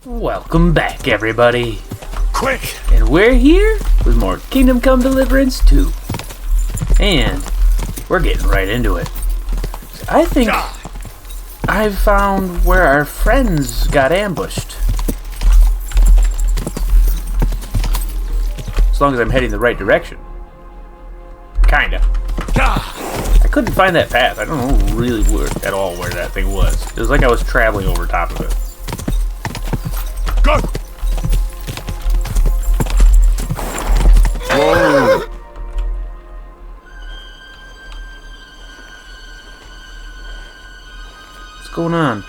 Welcome back, everybody. Quick! And we're here with more Kingdom Come Deliverance 2. And we're getting right into it. I think I've found where our friends got ambushed. As long as I'm heading the right direction. Kinda. I couldn't find that path. I don't know really at all where that thing was. It was like I was traveling over top of it. Go! Whoa! What's going on?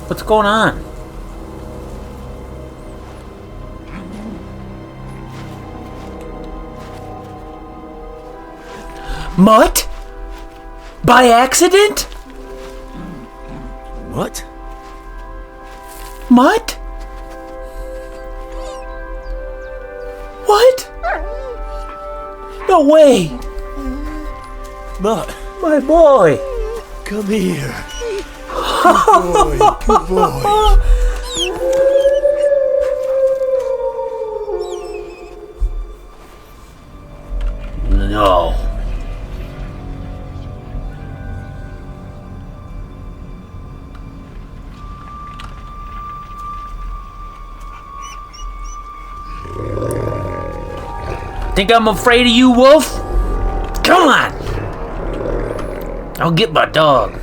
What's going on? Mutt? By accident? What? Mutt? What? No way! Mutt, My boy! come here. Good boy. No. Think I'm afraid of you, Wolf? Come on! I'll get my dog.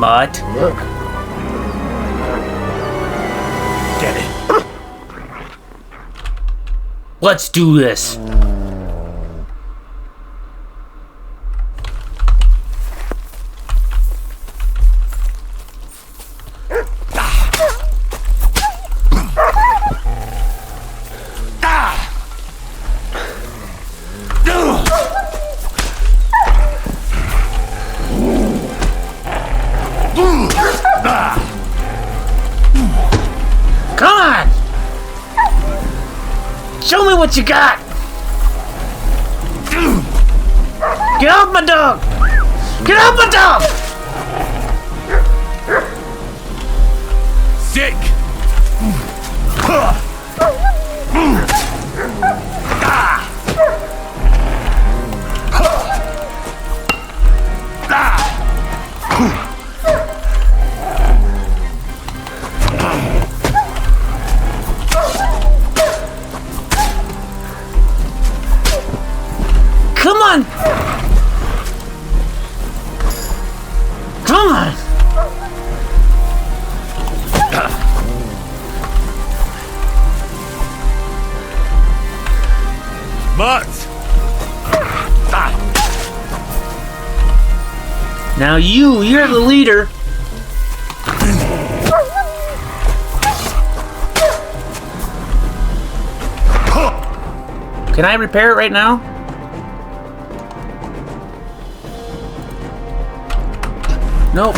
Mutt. Get it. Let's do this. Come on! Show me what you got! Get off my dog! Get off my dog! Sick! Come on! Come on! Mutt! Now you're the leader. Can I repair it right now? Nope.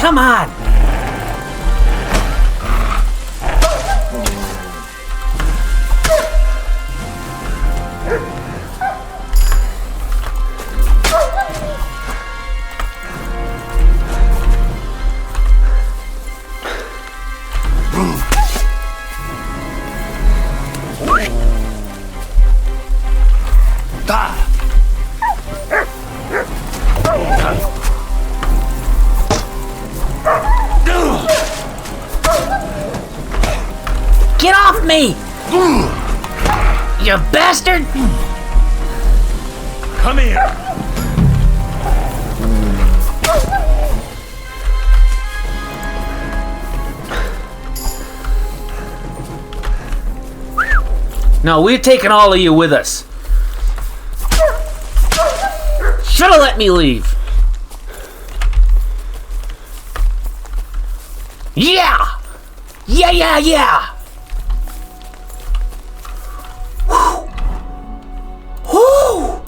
Come on! Get off me! You bastard! Come here! No, we're taking all of you with us. Should've let me leave. Yeah! Yeah! Whew. Whew.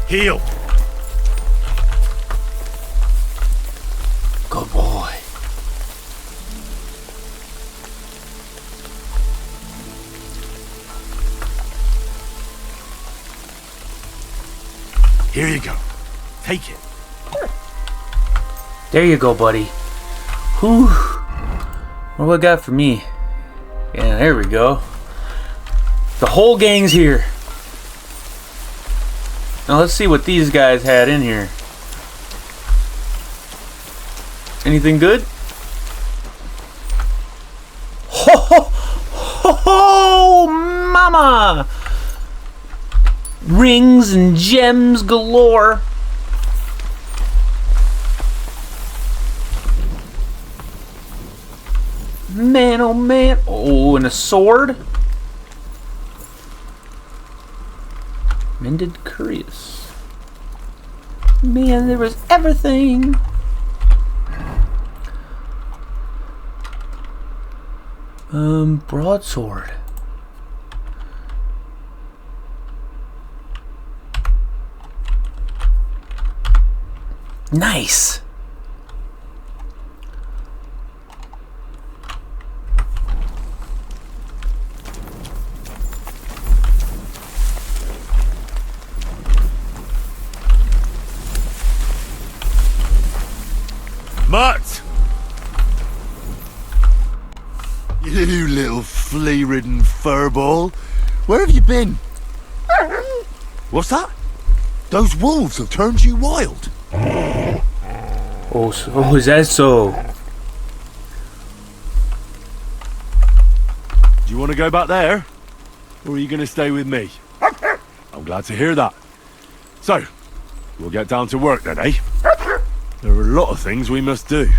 Heal! Good boy. Here you go. Take it. There you go, buddy. Whew. What we got for me? Yeah, there we go. The whole gang's here. Now let's see what these guys had in here. Anything good? Ho ho ho ho, mama! Rings and gems galore. Man, oh man. Oh, and a sword. Mended Curious. Man, there was everything. Broadsword. Nice. Mutt! You little flea-ridden furball. Where have you been? What's that? Those wolves have turned you wild. Oh, is that so? Do you want to go back there? Or are you going to stay with me? I'm glad to hear that. So, we'll get down to work then, eh? There are a lot of things we must do.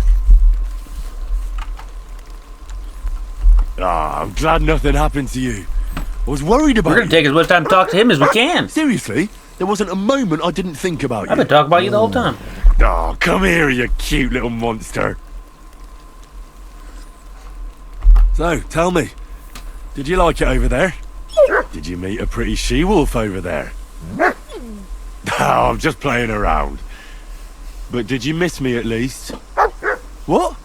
I'm glad nothing happened to you. I was worried about you. We're gonna take as much time to talk to him as we can. Seriously? There wasn't a moment I didn't think about you. I've been talking about you the whole time. Oh, come here, you cute little monster. So, tell me, did you like it over there? Did you meet a pretty she-wolf over there? Oh, I'm just playing around. But did you miss me at least? What?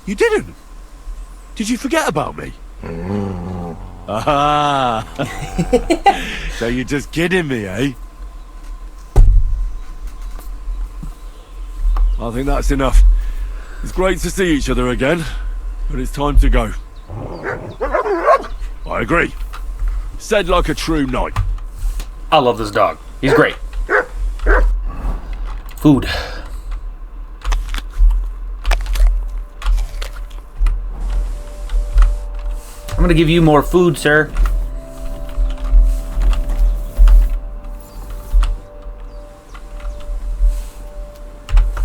You didn't? Did you forget about me? Ah. So you're just kidding me, eh? I think that's enough. It's great to see each other again, but it's time to go. I agree. Said like a true knight. I love this dog. He's great. Food. I'm gonna give you more food, sir.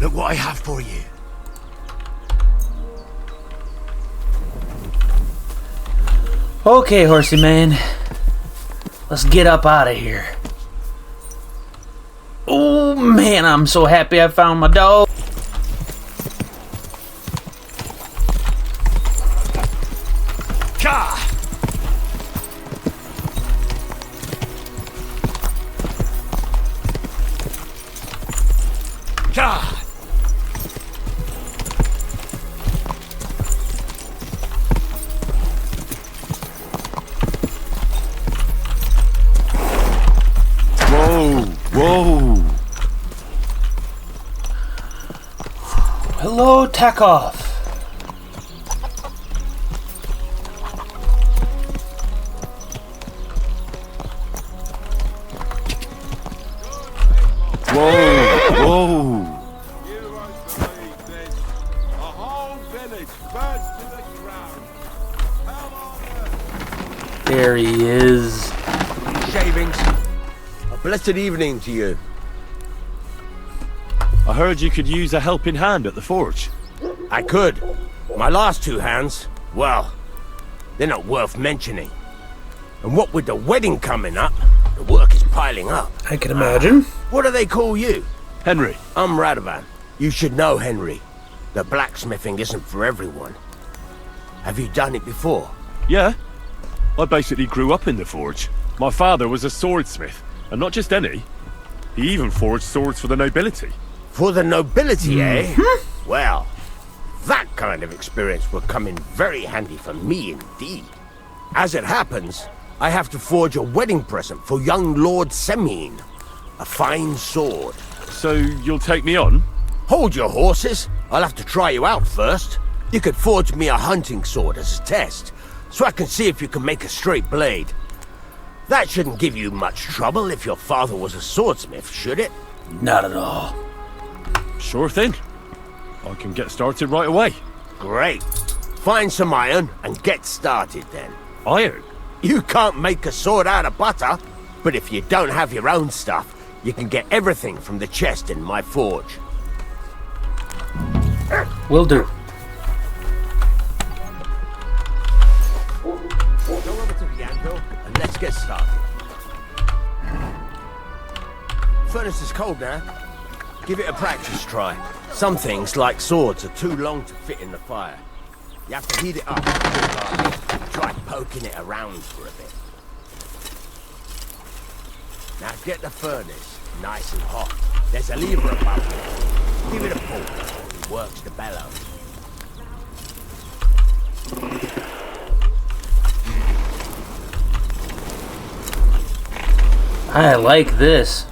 Look what I have for you. Okay, horsey man. Let's get up out of here. Oh man, I'm so happy I found my dog. Ka! Ka! Whoa! Hello, Takov. carnage burns to the ground. Come on, There he is. Shavings. A blessed evening to you. I heard you could use a helping hand at the forge. I could. My last two hands, well, they're not worth mentioning. And what with the wedding coming up, the work is piling up. I can imagine. What do they call you? Henry, I'm Radovan. You should know, Henry. The blacksmithing isn't for everyone. Have you done it before? yeah? I basically grew up in the forge. My father was a swordsmith, and not just any. He even forged swords for the nobility. For the nobility, eh? Well, that kind of experience will come in very handy for me indeed. As it happens, I have to forge a wedding present for young Lord Semine. A fine sword. So you'll take me on? Hold your horses. I'll have to try you out first. You could forge me a hunting sword as a test, so I can see if you can make a straight blade. That shouldn't give you much trouble if your father was a swordsmith, should it? Not at all. Sure thing. I can get started right away. Great. Find some iron and get started then. Iron? You can't make a sword out of butter, but if you don't have your own stuff, you can get everything from the chest in my forge. Will do. Go over to the anvil and let's get started. Furnace is cold now. Give it a practice try. Some things, like swords, are too long to fit in the fire. You have to heat it up. Try poking it around for a bit. Now get the furnace nice and hot. There's a lever above it. Give it a pull. It works the bellows. I like this.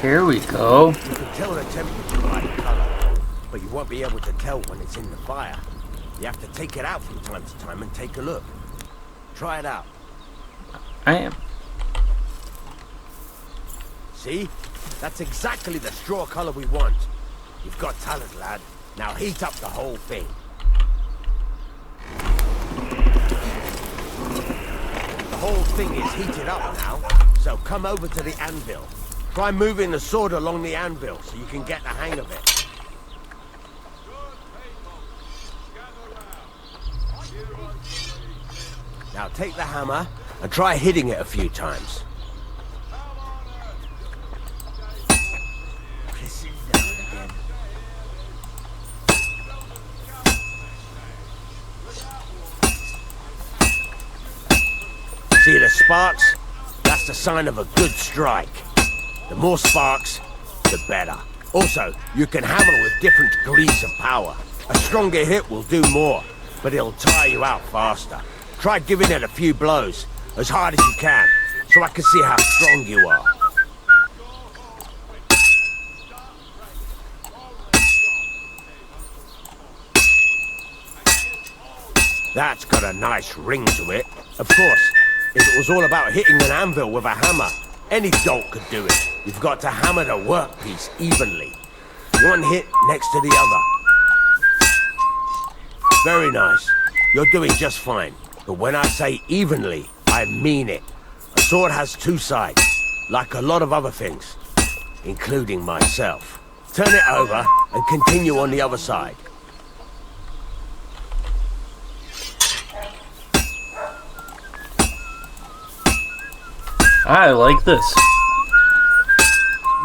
Here we go. You can tell the temperature by the color, but you won't be able to tell when it's in the fire. You have to take it out from time to time and take a look. Try it out. I am. See? That's exactly the straw color we want. You've got talent, lad. Now heat up the whole thing. The whole thing is heated up now, so come over to the anvil. Try moving the sword along the anvil so you can get the hang of it. Now take the hammer and try hitting it a few times. Press it down again. See the sparks? That's the sign of a good strike. The more sparks, the better. Also, you can hammer with different degrees of power. A stronger hit will do more, but it'll tire you out faster. Try giving it a few blows, as hard as you can, so I can see how strong you are. That's got a nice ring to it. Of course, if it was all about hitting an anvil with a hammer, any dolt could do it. You've got to hammer the workpiece evenly. One hit next to the other. Very nice. You're doing just fine. But when I say evenly, I mean it. A sword has two sides, like a lot of other things, including myself. Turn it over and continue on the other side. I like this.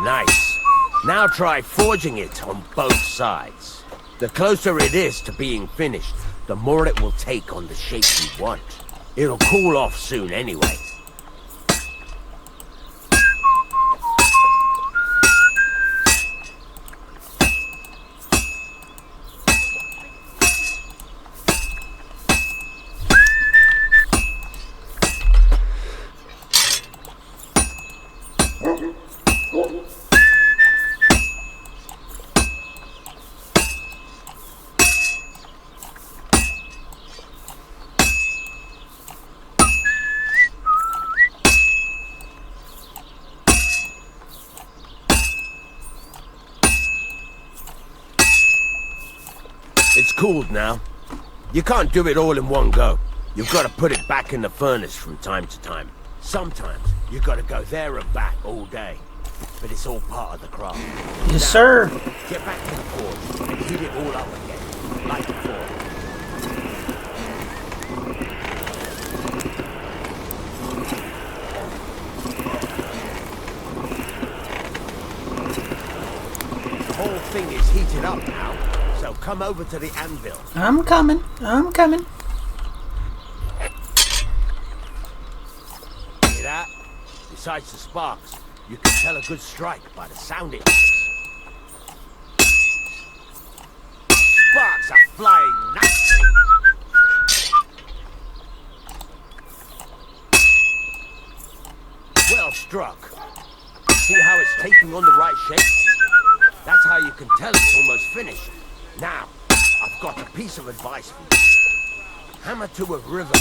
Nice. Now try forging it on both sides. The closer it is to being finished, the more it will take on the shape you want. It'll cool off soon anyway. cooled now. You can't do it all in one go. You've got to put it back in the furnace from time to time. Sometimes you've got to go there and back all day. But it's all part of the craft. Yes, sir. Get back to the forge and heat it all up again, like before. The whole thing is heated up now, so come over to the anvil. I'm coming. I'm coming. See that? Besides the sparks, you can tell a good strike by the sound it makes. Sparks are flying nicely. Well struck. See how it's taking on the right shape? That's how you can tell it's almost finished. Now, I've got a piece of advice for you. Hammer to a rhythm.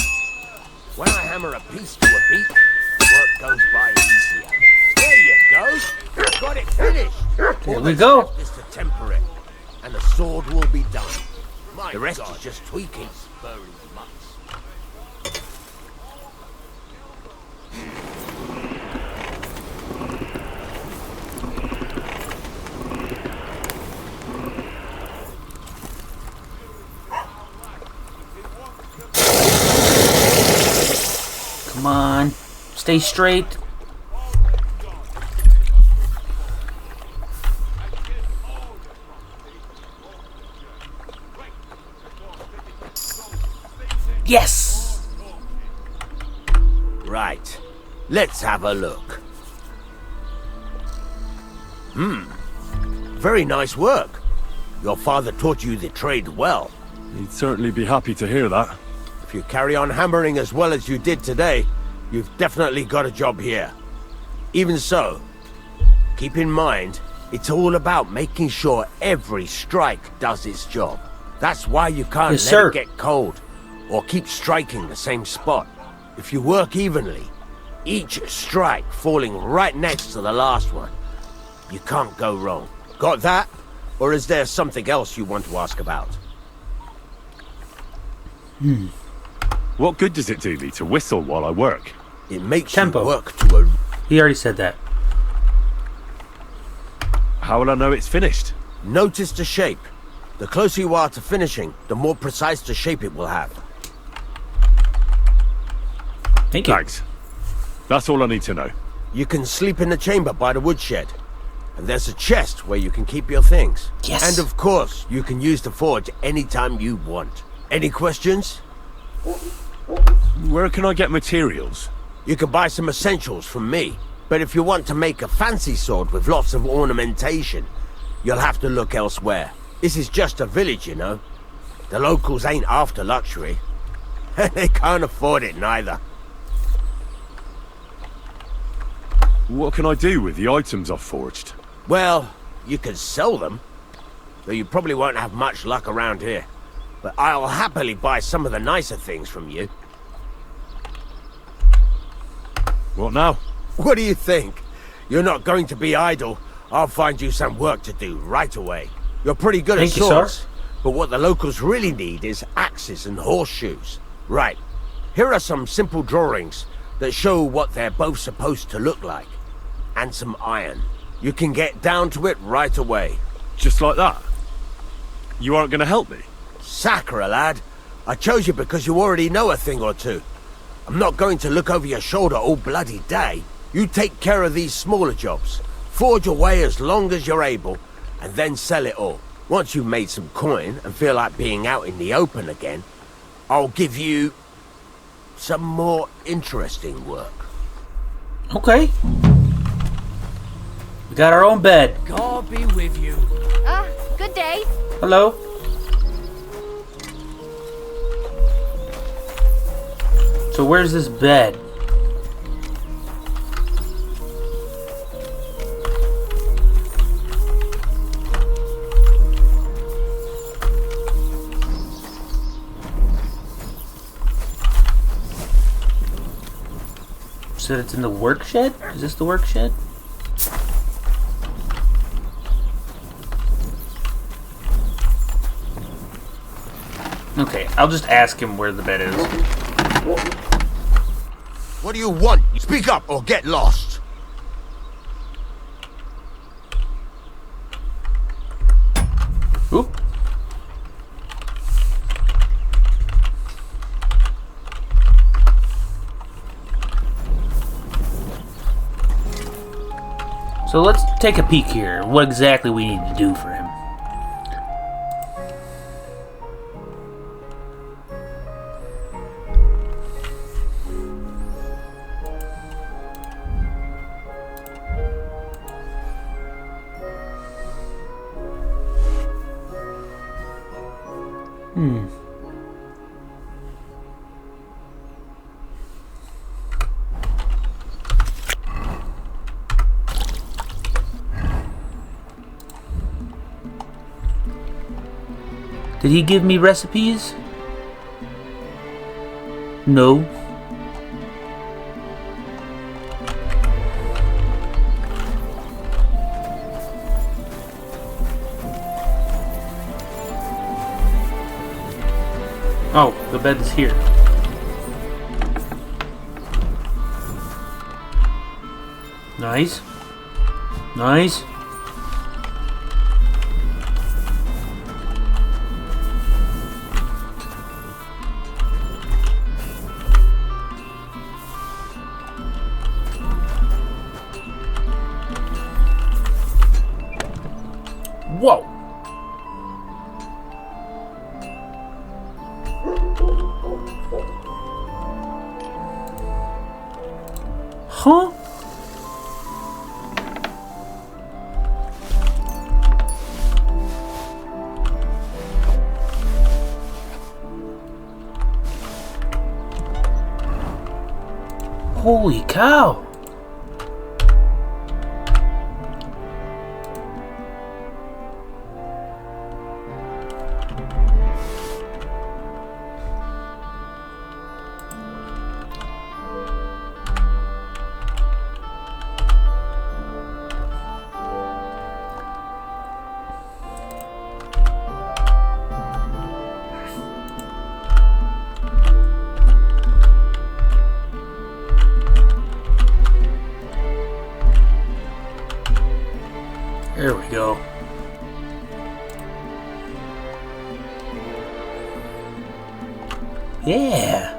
When I hammer a piece to a beat, work goes by easier. There you go. Got it finished. There we go. Is to temper it, and the sword will be done. The rest is just tweaking. Come on. Stay straight. Yes! Right. Let's have a look. Very nice work. Your father taught you the trade well. He'd certainly be happy to hear that. If you carry on hammering as well as you did today, you've definitely got a job here. Even so, keep in mind, it's all about making sure every strike does its job. That's why you can't Yes, let sir. it get cold, or keep striking the same spot. If you work evenly, each strike falling right next to the last one, you can't go wrong. Got that? Or is there something else you want to ask about? What good does it do me to whistle while I work? It makes Tempo. you work to a... He already said that. How will I know it's finished? Notice the shape. The closer you are to finishing, the more precise the shape it will have. Thank you. Thanks. That's all I need to know. You can sleep in the chamber by the woodshed. And there's a chest where you can keep your things. Yes. And of course, you can use the forge anytime you want. Any questions? Where can I get materials? You can buy some essentials from me. But if you want to make a fancy sword with lots of ornamentation, you'll have to look elsewhere. This is just a village, you know. The locals ain't after luxury. They can't afford it neither. What can I do with the items I've forged? Well, you can sell them, though you probably won't have much luck around here. But I'll happily buy some of the nicer things from you. What now? What do you think? You're not going to be idle. I'll find you some work to do right away. You're pretty good Thank at you, swords, sir. but what the locals really need is axes and horseshoes. Right. Here are some simple drawings that show what they're both supposed to look like. And some iron. You can get down to it right away. Just like that? You aren't going to help me? Sacre, lad. I chose you because you already know a thing or two. I'm not going to look over your shoulder all bloody day. You take care of these smaller jobs. Forge away as long as you're able, and then sell it all. Once you've made some coin and feel like being out in the open again, I'll give you some more interesting work. Okay. We got our own bed. God be with you. Good day. Hello. So where's this bed? Said it's in the work shed? Is this the work shed? Okay, I'll just ask him where the bed is. What do you want? Speak up or get lost. Oop. So let's take a peek here. What exactly we need to do for him. Did he give me recipes? No. Oh, the bed is here. Nice. Nice. Whoa! Huh? Holy cow! There we go. Yeah.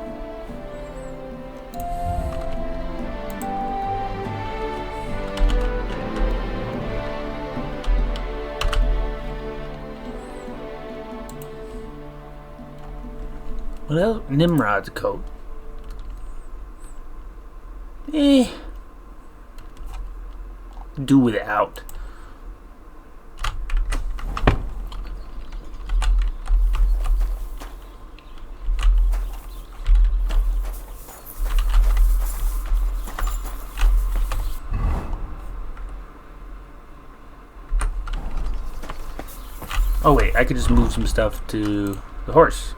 What else? Nimrod's coat. Do without. Oh wait, I could just move some stuff to the horse.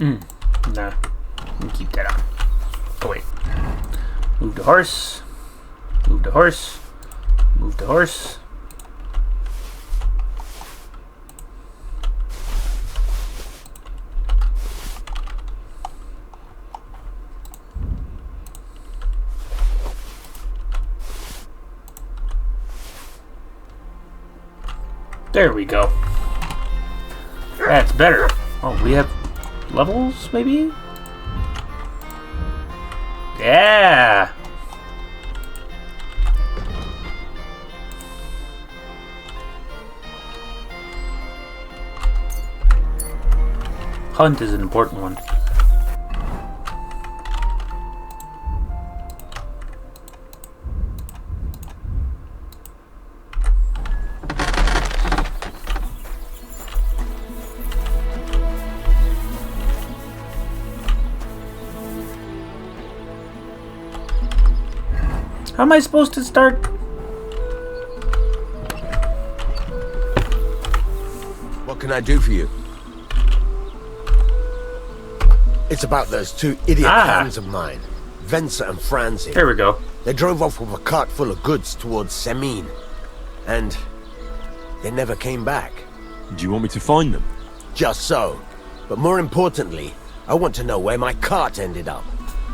Nah, I'm gonna keep that on. Oh wait. Move the horse. Move the horse. Move the horse. There we go. That's better. Oh, we have levels, maybe? Yeah! Hunt is an important one. How am I supposed to start? What can I do for you? It's about those two idiot hands of mine, Venser and Franzi. There we go. They drove off with a cart full of goods towards Semin. And they never came back. Do you want me to find them? Just so. But more importantly, I want to know where my cart ended up.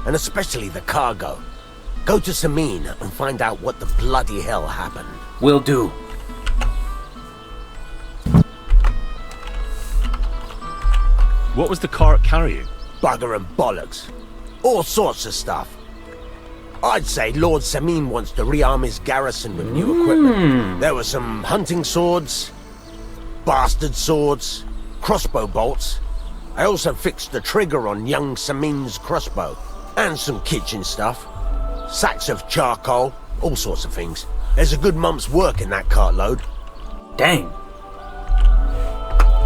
And especially the cargo. Go to Semin and find out what the bloody hell happened. Will do. What was the cart carrying? Bugger and bollocks. All sorts of stuff. I'd say Lord Semin wants to rearm his garrison with new equipment. There were some hunting swords, bastard swords, crossbow bolts. I also fixed the trigger on young Semin's crossbow. And some kitchen stuff. Sacks of charcoal, all sorts of things. There's a good month's work in that cartload. Dang.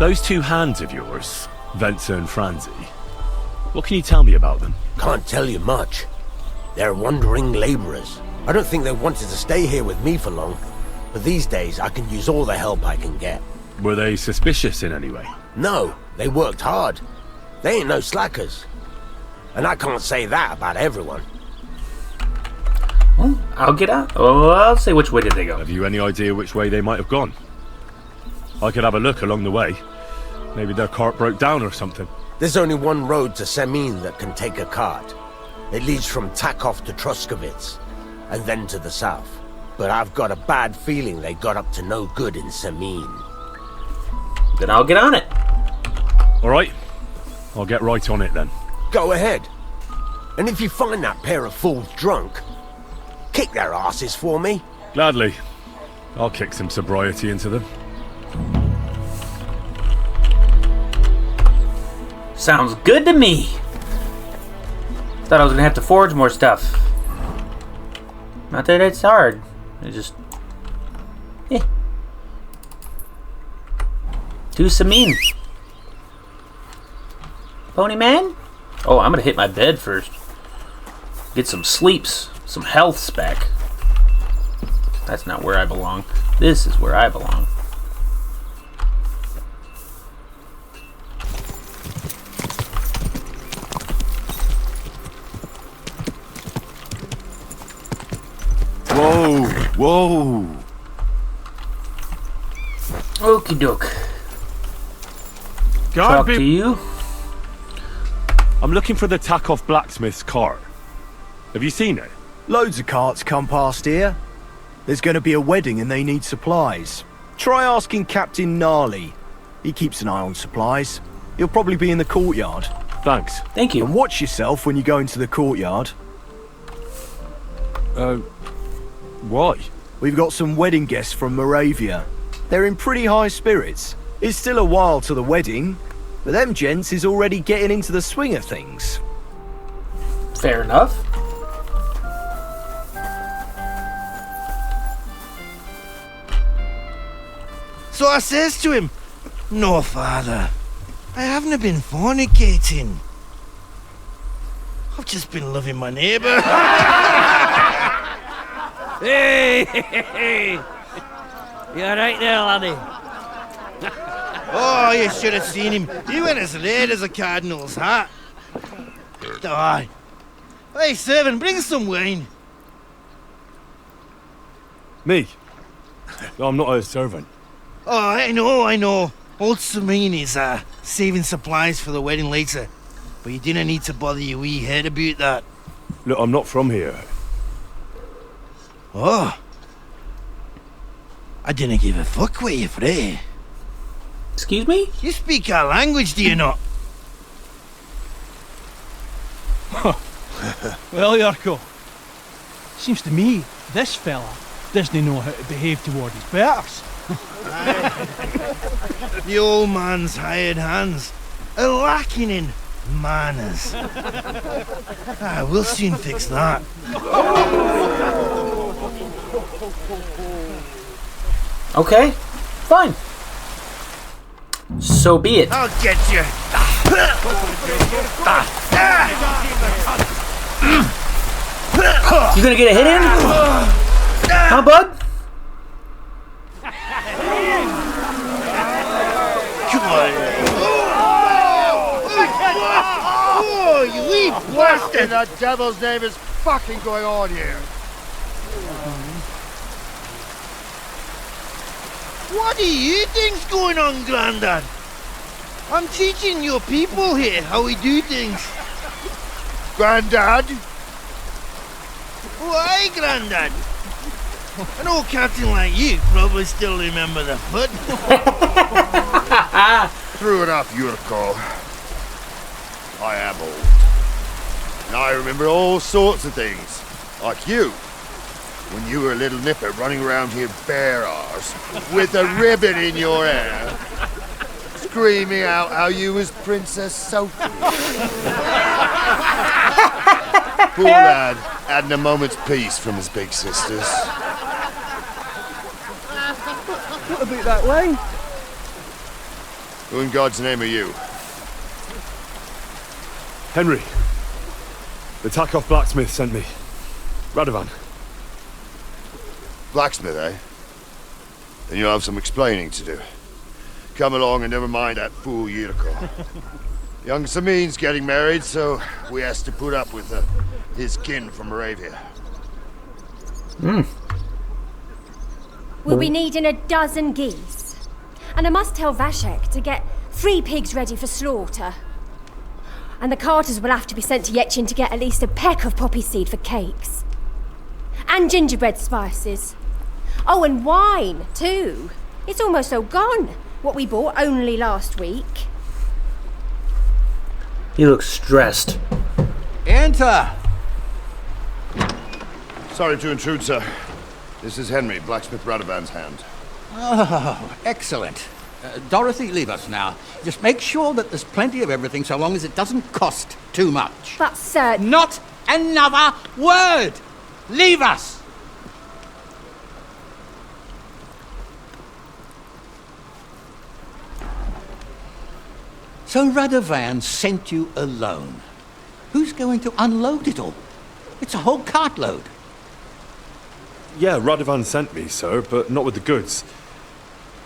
Those two hands of yours, Venser and Franzi, what can you tell me about them? Can't tell you much. They're wandering laborers. I don't think they wanted to stay here with me for long. But these days, I can use all the help I can get. Were they suspicious in any way? No, they worked hard. They ain't no slackers. And I can't say that about everyone. Well, I'll get out. Oh, I'll say which way did they go. Have you any idea which way they might have gone? I could have a look along the way. Maybe their cart broke down or something. There's only one road to Semin that can take a cart. It leads from Takov to Troskovitz, and then to the south. But I've got a bad feeling they got up to no good in Semin. Then I'll get on it. Alright, I'll get right on it then. Go ahead. And if you find that pair of fools drunk, kick their asses for me. Gladly. I'll kick some sobriety into them. Sounds good to me. Thought I was gonna have to forge more stuff. Not that it's hard. It's just... To Semin. Pony man? Oh, I'm gonna hit my bed first. Get some sleeps. Some healths back. That's not where I belong. This is where I belong. Whoa, whoa. Okie doke. Talk to you. I'm looking for the Takov Blacksmith's cart. Have you seen it? Loads of carts come past here. There's going to be a wedding and they need supplies. Try asking Captain Gnarly. He keeps an eye on supplies. He'll probably be in the courtyard. Thanks. Thank you. And watch yourself when you go into the courtyard. Why? We've got some wedding guests from Moravia. They're in pretty high spirits. It's still a while to the wedding, but them gents is already getting into the swing of things. Fair enough. So I says to him, "No, father, I haven't been fornicating. I've just been loving my neighbour." Hey! You alright there, laddie? Oh, you should have seen him. He went as red as a cardinal's hat. Aye. Hey, servant, bring some wine. Me? I'm not a servant. Oh, I know. Old Semin is saving supplies for the wedding later. But you didn't need to bother your wee head about that. Look, I'm not from here. Oh. I didn't give a fuck where you're from. Excuse me? You speak our language, do you not? Well, Yarko, seems to me this fella doesn't know how to behave toward his betters. The old man's hired hands are lacking in manners. We'll soon fix that. Okay, fine. So be it. I'll get you. You gonna get a hit in? Huh, bud? Come on. What in the devil's name is fucking going on here? What do you think's going on, Grandad? I'm teaching your people here how we do things. Grandad? Why, Grandad? An old captain like you probably still remember the foot. True enough, Yurko. I am old. And I remember all sorts of things. Like you. When you were a little nipper running around here bare arse, with a ribbon in your hair, screaming out how you was Princess Sophie. Poor lad, hadn't a moment's peace from his big sisters. What about that line? Who in God's name are you? Henry. The Takeoff Blacksmith sent me. Radovan. Blacksmith, eh? Then you'll have some explaining to do. Come along and never mind that fool Yurko. Young Samin's getting married, so we has to put up with his kin from Moravia. We'll be needing a dozen geese. And I must tell Vashek to get 3 pigs ready for slaughter. And the carters will have to be sent to Yetchin to get at least a peck of poppy seed for cakes. And gingerbread spices. Oh, and wine, too. It's almost all gone. What we bought only last week. He looks stressed. Enter! Sorry to intrude, sir. This is Henry, Blacksmith Radovan's hand. Oh, excellent. Dorothy, leave us now. Just make sure that there's plenty of everything so long as it doesn't cost too much. But, sir... Not another word! Leave us! So Radovan sent you alone. Who's going to unload it all? It's a whole cartload. Yeah, Radovan sent me, sir, but not with the goods.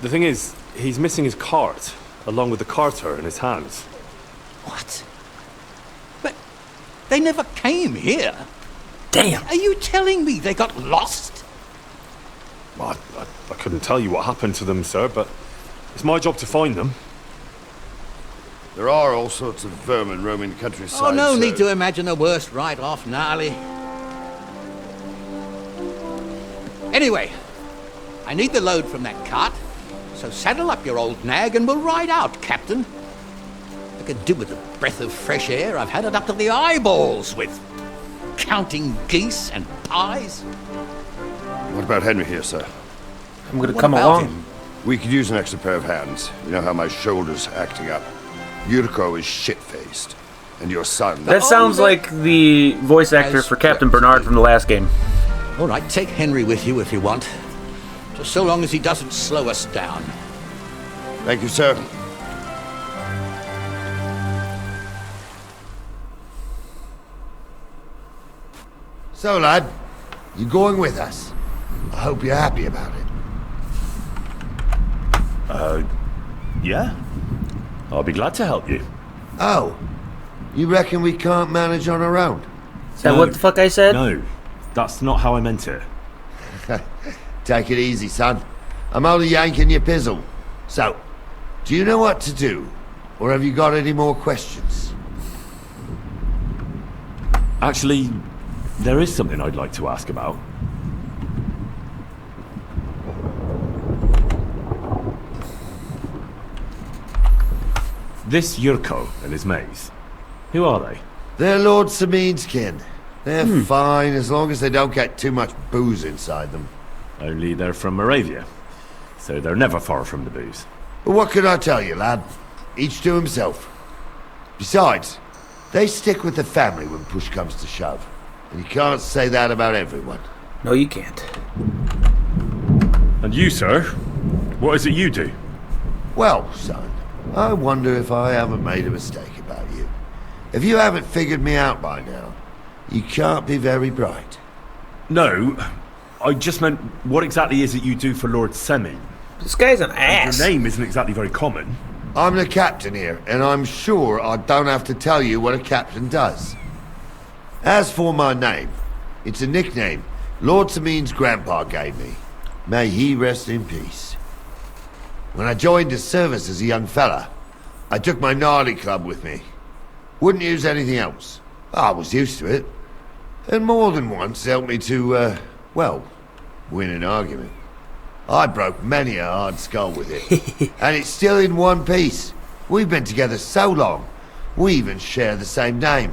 The thing is, he's missing his cart, along with the carter in his hands. What? But they never came here. Damn. Are you telling me they got lost? Well, I couldn't tell you what happened to them, sir, but it's my job to find them. There are all sorts of vermin roaming the countryside. Oh, no sir. need to imagine the worst right off, gnarly. Anyway, I need the load from that cart, so saddle up your old nag and we'll ride out, Captain. I could do with a breath of fresh air. I've had it up to the eyeballs with counting geese and pies. What about Henry here, sir? I'm gonna What come about along. him? We could use an extra pair of hands. You know how my shoulder's acting up. Yurko is shit-faced. And your son... That sounds like the voice actor for Captain Bernard from the last game. All right, take Henry with you if you want. Just so long as he doesn't slow us down. Thank you, sir. So, lad, you going with us? I hope you're happy about it. Yeah? I'll be glad to help you. Oh, you reckon we can't manage on our own? Is that what the fuck I said? No, that's not how I meant it. Take it easy, son. I'm only yanking your pizzle. So, do you know what to do? Or have you got any more questions? Actually, there is something I'd like to ask about. This Yurko and his mates, who are they? They're Lord Samin's kin. They're fine as long as they don't get too much booze inside them. Only they're from Moravia, so they're never far from the booze. But what can I tell you, lad? Each to himself. Besides, they stick with the family when push comes to shove. And you can't say that about everyone. No, you can't. And you, sir? What is it you do? Well, son, I wonder if I haven't made a mistake about you. If you haven't figured me out by now, you can't be very bright. No, I just meant, what exactly is it you do for Lord Semin? This guy's an ass. Your name isn't exactly very common. I'm the captain here, and I'm sure I don't have to tell you what a captain does. As for my name, it's a nickname Lord Samin's grandpa gave me. May he rest in peace. When I joined his service as a young fella, I took my gnarly club with me. Wouldn't use anything else. I was used to it. And more than once helped me to, well, win an argument. I broke many a hard skull with it. And it's still in one piece. We've been together so long. We even share the same name.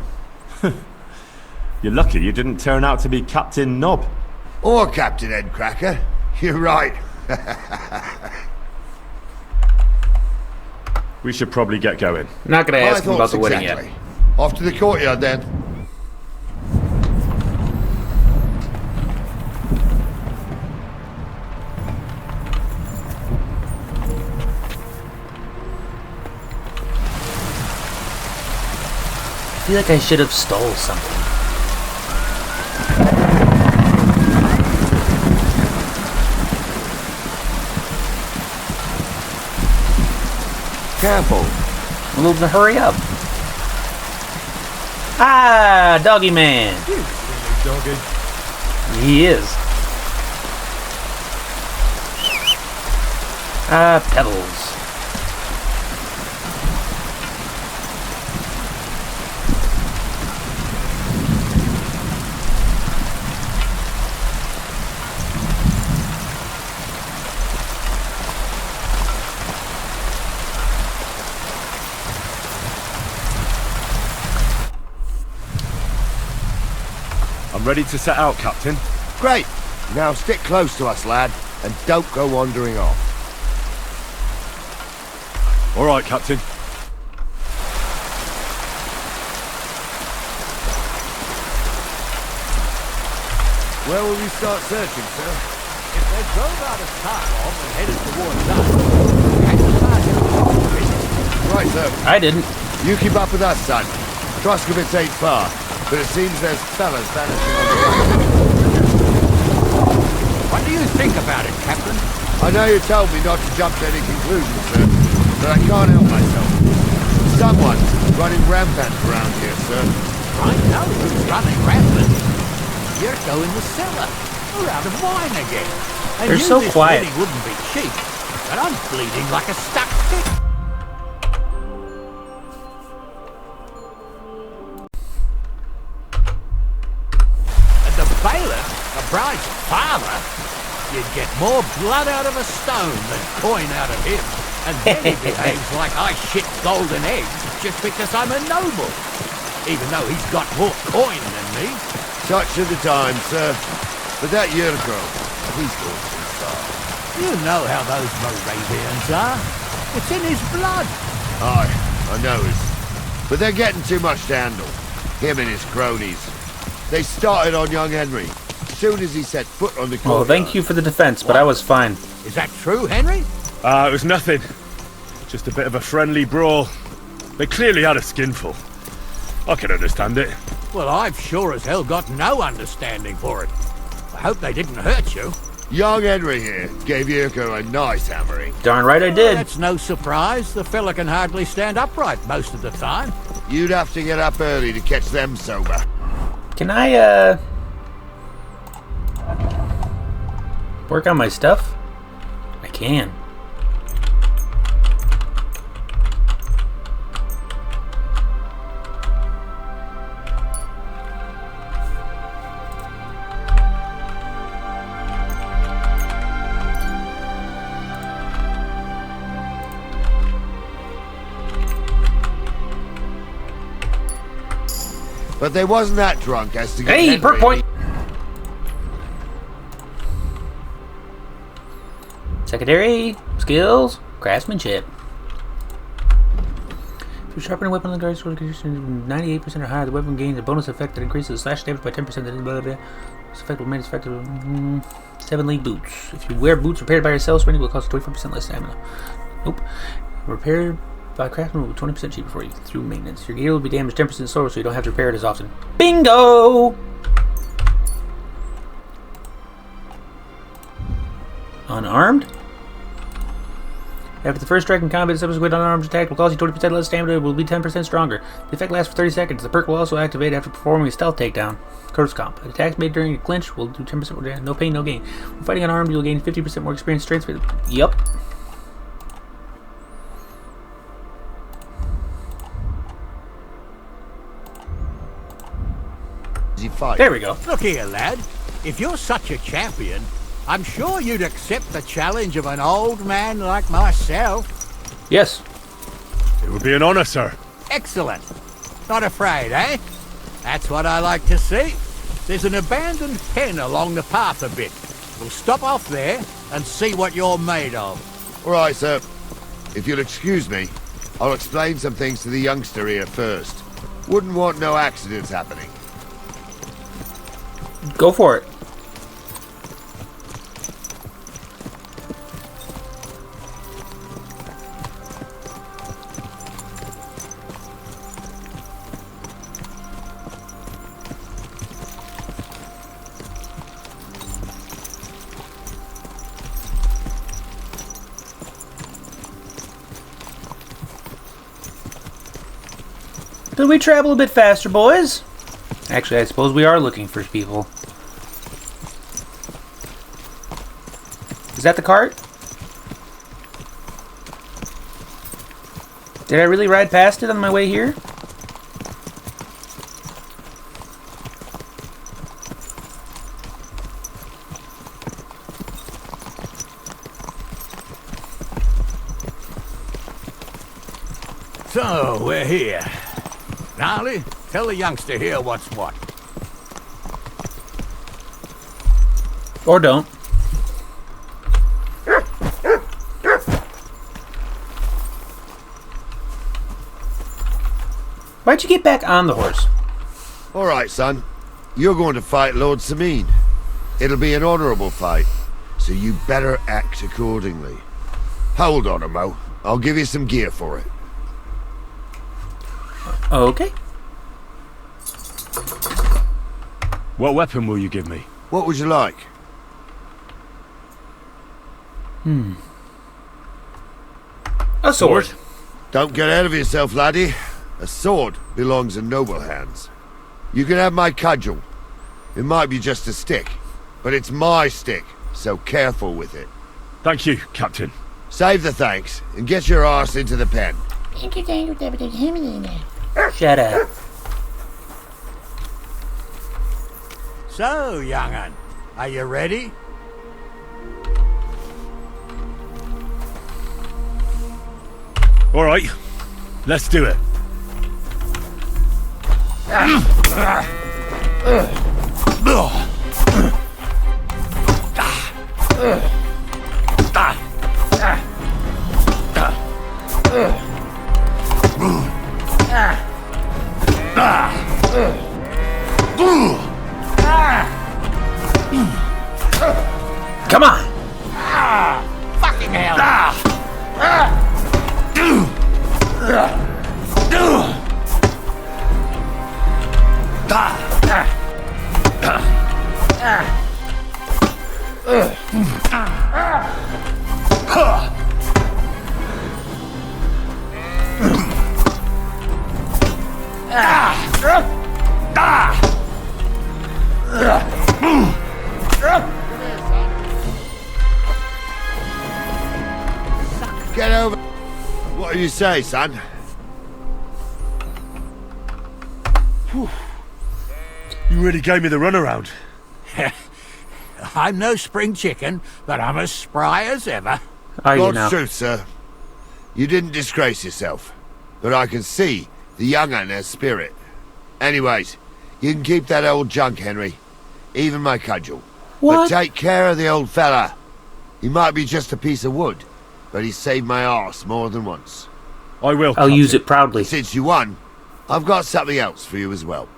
You're lucky you didn't turn out to be Captain Knob. Or Captain Headcracker. You're right. We should probably get going. Not gonna My ask him about thoughts the wedding exactly. yet. Off to the courtyard then. I feel like I should have stole something. Careful. I'm moving to hurry up. Ah, doggy man. He is. Ah, pebbles. I'm ready to set out, Captain. Great. Now stick close to us, lad, and don't go wandering off. All right, Captain. Where will we start searching, sir? If they drove out of Tarkov and headed towards us, we had to find them. Right, sir. I didn't. You keep up with us, son. Troskovitz ain't far, but it seems there's fellas vanishing on the way. What do you think about it, Captain? I know you told me not to jump to any conclusions, sir, but I can't help myself. Someone's running rampant around here, sir. I know who's running rampant. You're going the cellar. We're out of wine again. I They're knew so this quiet. wedding wouldn't be cheap, but I'm bleeding like a stuck pig. And the bailiff, the bride's father, you'd get more blood out of a stone than coin out of him. And then he behaves like I shit golden eggs just because I'm a noble. Even though he's got more coin than me. Such are the times, sir. But that Yurko, he's going too far. You know how those Moravians are. It's in his blood. Aye, I know it. But they're getting too much to handle. Him and his cronies. They started on young Henry. As soon as he set foot on the courtyard. Well, thank you for the defense, but I was fine. Is that true, Henry? It was nothing. Just a bit of a friendly brawl. They clearly had a skinful. I can understand it. Well, I've sure as hell got no understanding for it. I hope they didn't hurt you. Young Henry here gave Yurko a nice hammering. Darn right I did. That's no surprise. The fella can hardly stand upright most of the time. You'd have to get up early to catch them sober. Can I, work on my stuff? I can. But they wasn't that drunk as to get Hey, Henry. perk point! Secondary skills, craftsmanship. If you sharpen a weapon on the guard's sword condition 98% or higher, the weapon gains a bonus effect that increases the slash damage by 10%. That is blah, blah, blah. This effect will make its effective. 7 league boots. If you wear boots repaired by yourself, spending will cost 25% less stamina. Nope. Repaired by craftsman will be 20% cheaper for you through maintenance. Your gear will be damaged 10% slower, so you don't have to repair it as often. Bingo! Unarmed? After the first strike in combat, subsequent unarmed attack will cost you 20% less stamina and will be 10% stronger. The effect lasts for 30 seconds. The perk will also activate after performing a stealth takedown. Curse comp. Attacks made during a clinch will do 10% more damage. No pain, no gain. When fighting unarmed, you'll gain 50% more experience strength. Yup. There we go. Look here, lad. If you're such a champion, I'm sure you'd accept the challenge of an old man like myself. Yes. It would be an honor, sir. Excellent. Not afraid, eh? That's what I like to see. There's an abandoned pen along the path a bit. We'll stop off there and see what you're made of. All right, sir. If you'll excuse me, I'll explain some things to the youngster here first. Wouldn't want no accidents happening. Go for it. Could we travel a bit faster, boys? Actually, I suppose we are looking for people. Is that the cart? Did I really ride past it on my way here? So, we're here. Gnarly, tell the youngster here what's what. Or don't. Why'd you get back on the horse? All right, son. You're going to fight Lord Sameen. It'll be an honorable fight, so you better act accordingly. Hold on, Mo. I'll give you some gear for it. Okay. What weapon will you give me? What would you like? A sword. Don't get ahead of yourself, laddie. A sword belongs in noble hands. You can have my cudgel. It might be just a stick, but it's my stick, so careful with it. Thank you, Captain. Save the thanks, and get your arse into the pen. Shut up. So, young'un, are you ready? All right, let's do it. Come on. Fucking hell! Get over. What do you say, son? You really gave me the runaround. I'm no spring chicken, but I'm as spry as ever. Are you God's now? truth, sir. You didn't disgrace yourself, but I can see the young'un has spirit. Anyways, you can keep that old junk, Henry. Even my cudgel. What? But take care of the old fella. He might be just a piece of wood, but he saved my arse more than once. I will. I'll use it proudly. Since you won, I've got something else for you as well.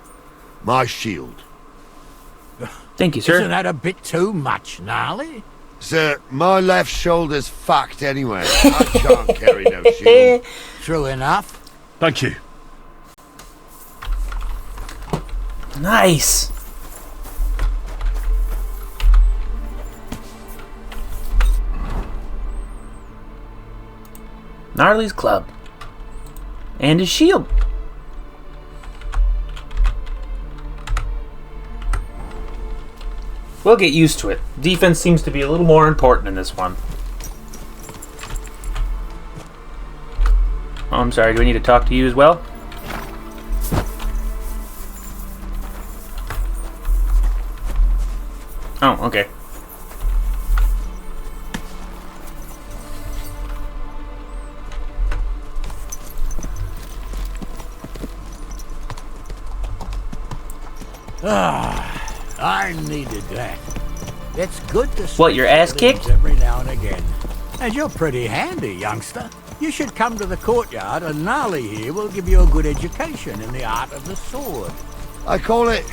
My shield. Thank you, sir. Isn't that a bit too much, Gnarly? Sir, my left shoulder's fucked anyway. I can't carry no shield. True enough. Thank you. Nice. Gnarly's club. And his shield. We'll get used to it. Defense seems to be a little more important in this one. Oh, I'm sorry. Do we need to talk to you as well? Oh, okay. I needed that. It's good to see What, your ass kicked? every now and again. And you're pretty handy, youngster. You should come to the courtyard, and Gnarly here will give you a good education in the art of the sword. I call it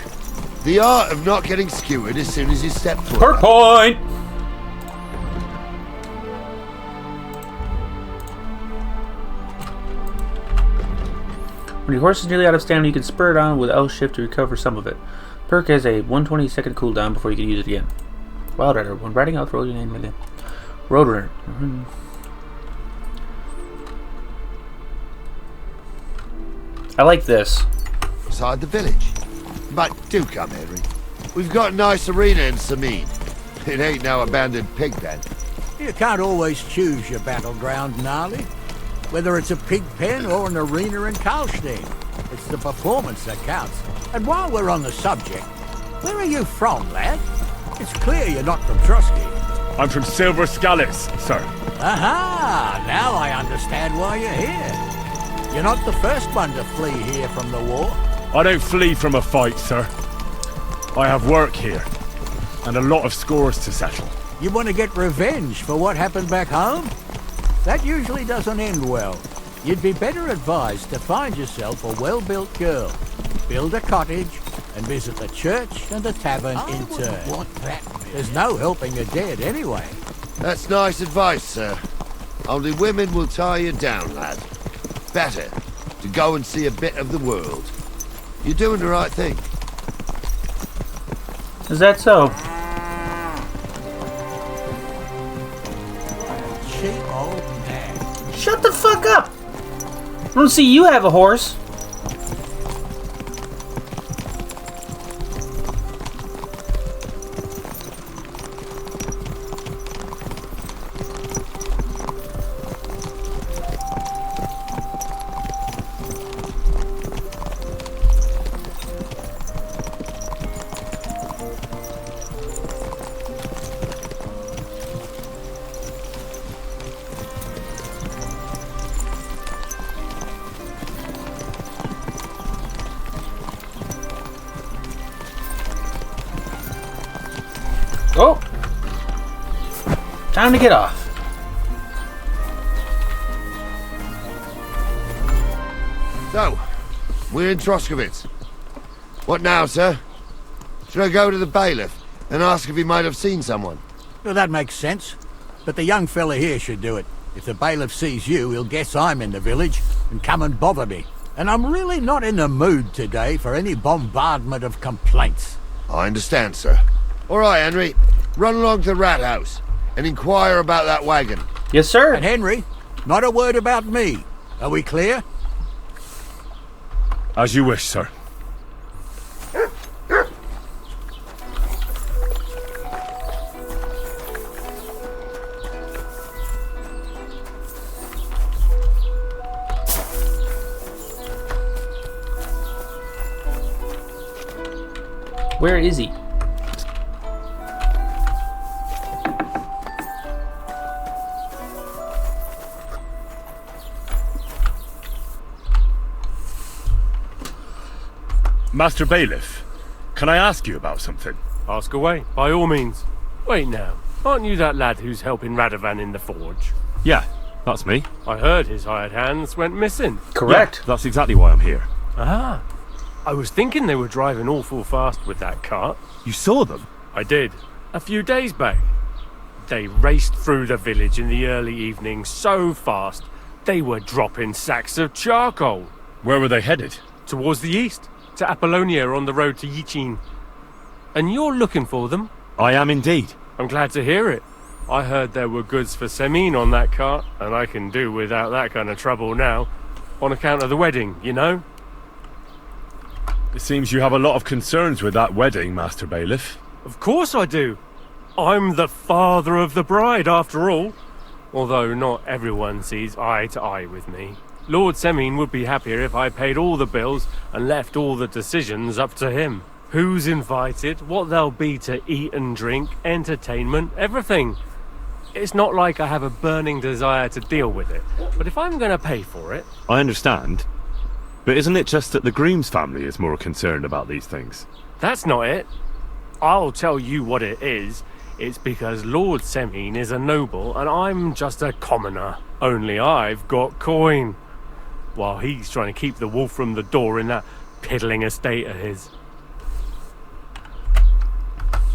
the art of not getting skewered as soon as you step foot. Per point! When your horse is nearly out of stamina, you can spur it on with L shift to recover some of it. Perk has a 120-second cooldown before you can use it again. Wild Rider. When riding out the road, you name it. Roadrunner. I like this. Beside the village. But do come, Henry. We've got a nice arena in Sameen. It ain't no abandoned pig pen. You can't always choose your battleground, Gnarly. Whether it's a pig pen or an arena in Karlstein. It's the performance that counts. And while we're on the subject, where are you from, lad? It's clear you're not from Trusky. I'm from Silver Scalis, sir. Aha! Now I understand why you're here. You're not the first one to flee here from the war. I don't flee from a fight, sir. I have work here, and a lot of scores to settle. You want to get revenge for what happened back home? That usually doesn't end well. You'd be better advised to find yourself a well-built girl, build a cottage, and visit the church and the tavern in turn. There's no helping the dead anyway. That's nice advice, sir. Only women will tie you down, lad. Better to go and see a bit of the world. You're doing the right thing. Is that so? Cheap old man. Shut the fuck up! I don't see you have a horse. Oh! Time to get off. So, we're in Troskowitz. What now, sir? Should I go to the bailiff and ask if he might have seen someone? Well, that makes sense. But the young fella here should do it. If the bailiff sees you, he'll guess I'm in the village and come and bother me. And I'm really not in the mood today for any bombardment of complaints. I understand, sir. All right, Henry. Run along to the rat house and inquire about that wagon. Yes, sir. And Henry, not a word about me. Are we clear? As you wish, sir. Where is he? Master Bailiff, can I ask you about something? Ask away, by all means. Wait now, aren't you that lad who's helping Radovan in the forge? Yeah, that's me. I heard his hired hands went missing. Correct. Yeah, that's exactly why I'm here. Ah, I was thinking they were driving awful fast with that cart. You saw them? I did, a few days back. They raced through the village in the early evening so fast, they were dropping sacks of charcoal. Where were they headed? Towards the east, to Apollonia on the road to Yichin. And you're looking for them? I am indeed. I'm glad to hear it. I heard there were goods for Semine on that cart, and I can do without that kind of trouble now. On account of the wedding, you know? It seems you have a lot of concerns with that wedding, Master Bailiff. Of course I do. I'm the father of the bride, after all. Although not everyone sees eye to eye with me. Lord Semine would be happier if I paid all the bills and left all the decisions up to him. Who's invited, what there'll be to eat and drink, entertainment, everything. It's not like I have a burning desire to deal with it, but if I'm going to pay for it... I understand. But isn't it just that the groom's family is more concerned about these things? That's not it. I'll tell you what it is. It's because Lord Semine is a noble and I'm just a commoner. Only I've got coin. While he's trying to keep the wolf from the door in that piddling estate of his.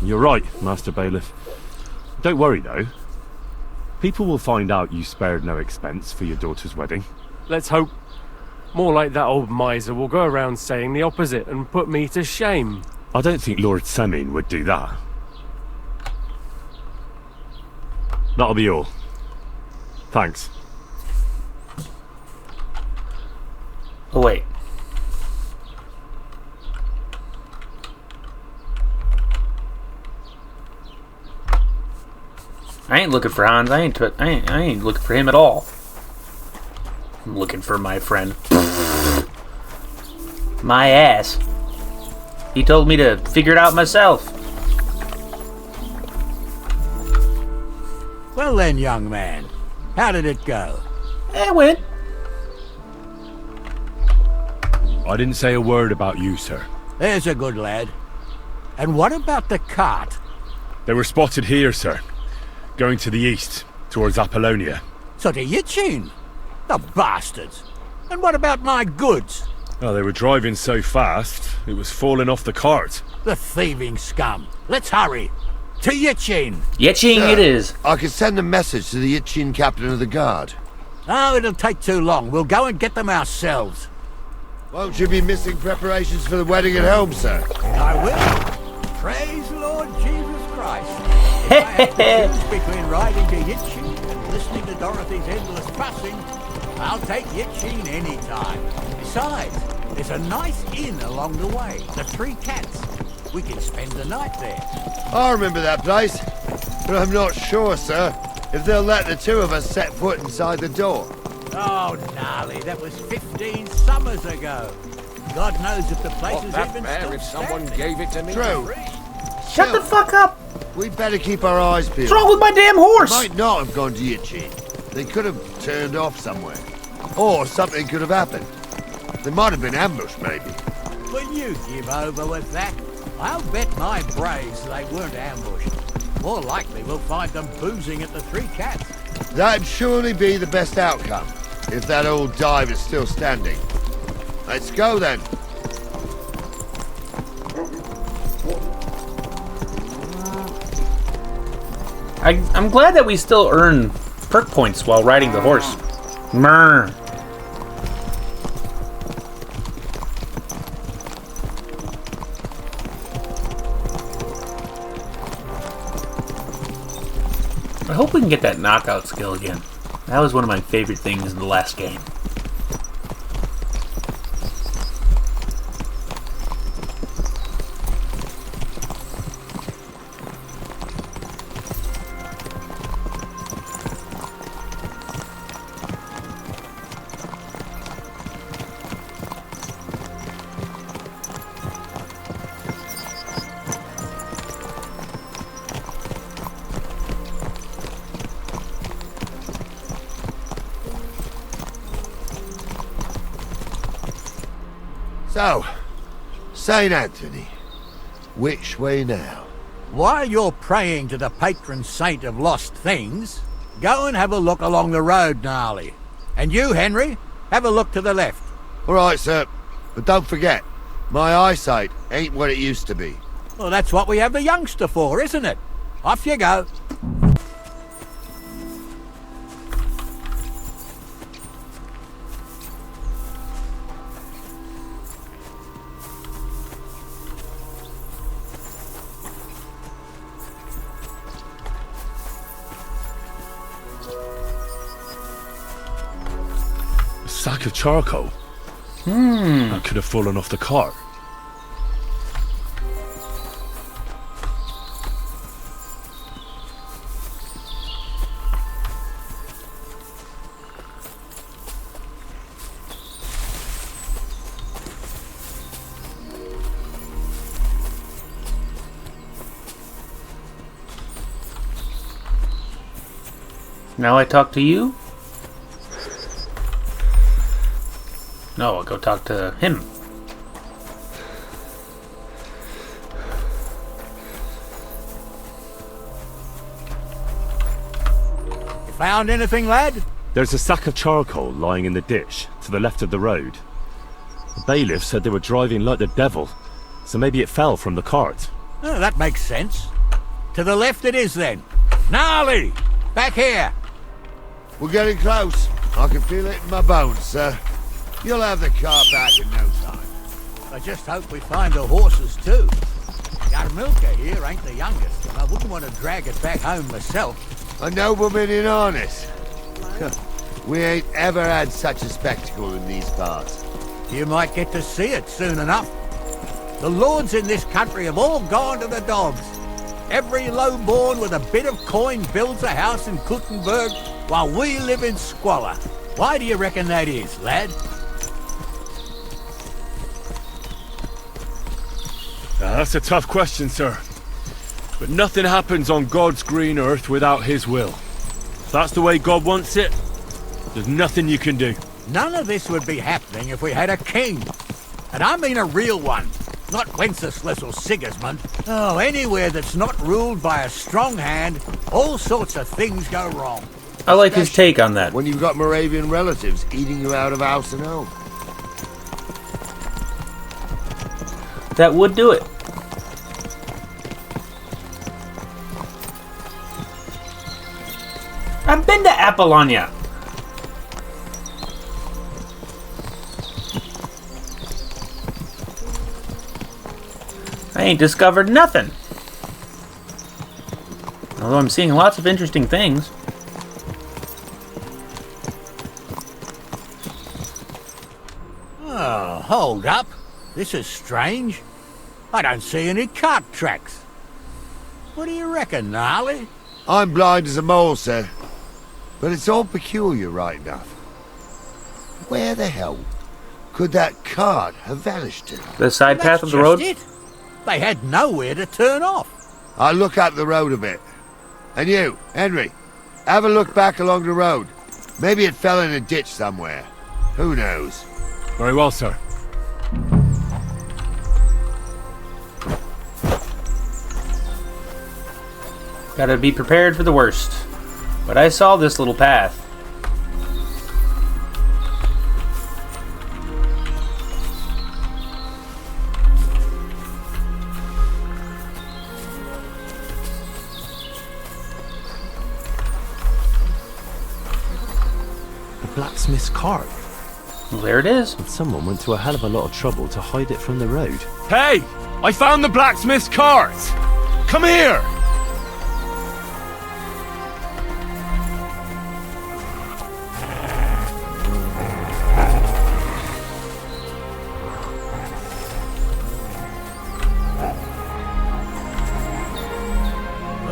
You're right, Master Bailiff. Don't worry, though. People will find out you spared no expense for your daughter's wedding. Let's hope. More like that old miser will go around saying the opposite and put me to shame. I don't think Lord Semine would do that. That'll be all. Thanks. Oh, wait. I ain't looking for Hans. I ain't looking for him at all. I'm looking for my friend. My ass. He told me to figure it out myself. Well then, young man, how did it go? It went. I didn't say a word about you, sir. There's a good lad. And what about the cart? They were spotted here, sir. Going to the east, towards Apollonia. So to Yitchin? The bastards! And what about my goods? Oh, they were driving so fast, it was falling off the cart. The thieving scum. Let's hurry. To Yitchin! Yitchin it is. I can send a message to the Yitchin captain of the guard. Oh, it'll take too long. We'll go and get them ourselves. Won't you be missing preparations for the wedding at home, sir? I will. Praise Lord Jesus Christ. If I have to choose between riding to Yitchin and listening to Dorothy's endless fussing, I'll take Yitchin any time. Besides, there's a nice inn along the way, the Three Cats. We can spend the night there. I remember that place, but I'm not sure, sir, if they'll let the two of us set foot inside the door. Oh, gnarly, that was 15 summers ago. God knows if the place is even still if someone standing. gave it to me. True. Shut the fuck up. We'd better keep our eyes peeled. What's wrong with my damn horse? Might not have gone to Yitchin. They could have turned off somewhere. Or something could have happened. They might have been ambushed, maybe. Will you give over with that? I'll bet my braves they weren't ambushed. More likely we'll find them boozing at the Three Cats. That'd surely be the best outcome, if that old dive is still standing. Let's go, then. I'm glad that we still earn perk points while riding the horse. Mrr. I hope we can get that knockout skill again. That was one of my favorite things in the last game. So, St. Anthony, which way now? While you're praying to the patron saint of lost things, go and have a look along the road, Gnarly. And you, Henry, have a look to the left. All right, sir. But don't forget, my eyesight ain't what it used to be. Well, that's what we have the youngster for, isn't it? Off you go. sack of charcoal. That could have fallen off the cart. Now I talk to you? No, I'll go talk to him. You found anything, lad? There's a sack of charcoal lying in the ditch to the left of the road. The bailiff said they were driving like the devil, so maybe it fell from the cart. Oh, that makes sense. To the left it is then. Gnarly! Back here! We're getting close. I can feel it in my bones, sir. You'll have the car back in no time. I just hope we find the horses too. Our milker here ain't the youngest, and I wouldn't want to drag it back home myself. A nobleman in harness. We ain't ever had such a spectacle in these parts. You might get to see it soon enough. The lords in this country have all gone to the dogs. Every low-born with a bit of coin builds a house in Kuttenberg, while we live in squalor. Why do you reckon that is, lad? That's a tough question, sir. But nothing happens on God's green earth without his will. If that's the way God wants it, there's nothing you can do. None of this would be happening if we had a king. And I mean a real one. Not Wenceslas or Sigismund. Oh, anywhere that's not ruled by a strong hand, all sorts of things go wrong. I like his take on that. When you've got Moravian relatives eating you out of house and home. That would do it. I've been to Apollonia. I ain't discovered nothing. Although I'm seeing lots of interesting things. Oh, hold up. This is strange. I don't see any cart tracks. What do you reckon, Gnarly? I'm blind as a mole, sir. But it's all peculiar right enough. Where the hell could that cart have vanished to? The side path of the road? It. They had nowhere to turn off. I'll look up the road a bit. And you, Henry, have a look back along the road. Maybe it fell in a ditch somewhere. Who knows? Very well, sir. Gotta be prepared for the worst. But I saw this little path. The blacksmith's cart. Well, there it is. And someone went to a hell of a lot of trouble to hide it from the road. Hey! I found the blacksmith's cart! Come here!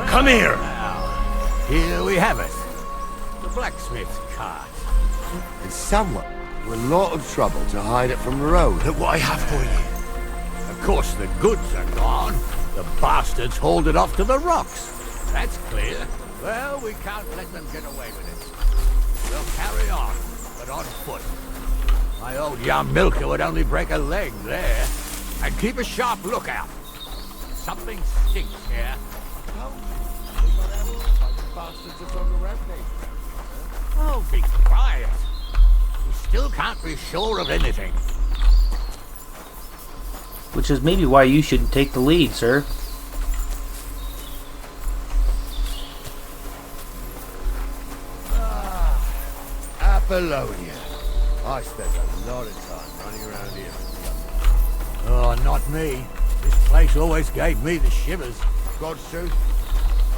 Come here! Here we have it. The blacksmith's cart. And someone with a lot of trouble to hide it from the road. Look what I have for you. Of course the goods are gone. The bastards hauled it off to the rocks. That's clear. Well, we can't let them get away with it. We'll carry on, but on foot. My old young milker would only break a leg there. And keep a sharp lookout. Something stinks here. Oh, be quiet. We still can't be sure of anything. Which is maybe why you should take the lead, sir. Apollonia. I spent a lot of time running around here. Oh, not me. This place always gave me the shivers. God's truth,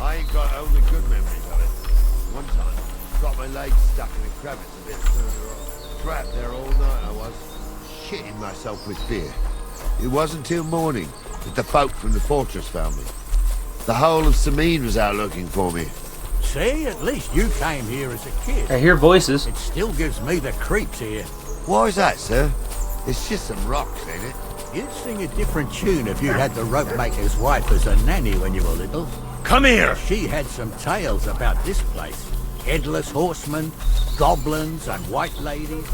I ain't got only good memories of it. One time, got my leg stuck in a crevice a bit further on. Trapped there all night, I was. Shitting myself with fear. It wasn't till morning that the folk from the fortress found me. The whole of Sameen was out looking for me. See, at least you came here as a kid. I hear voices. It still gives me the creeps here. Why is that, sir? It's just some rocks, ain't it? You'd sing a different tune if you had the rope maker's wife as a nanny when you were little. Come here! She had some tales about this place. Headless horsemen, goblins and white ladies.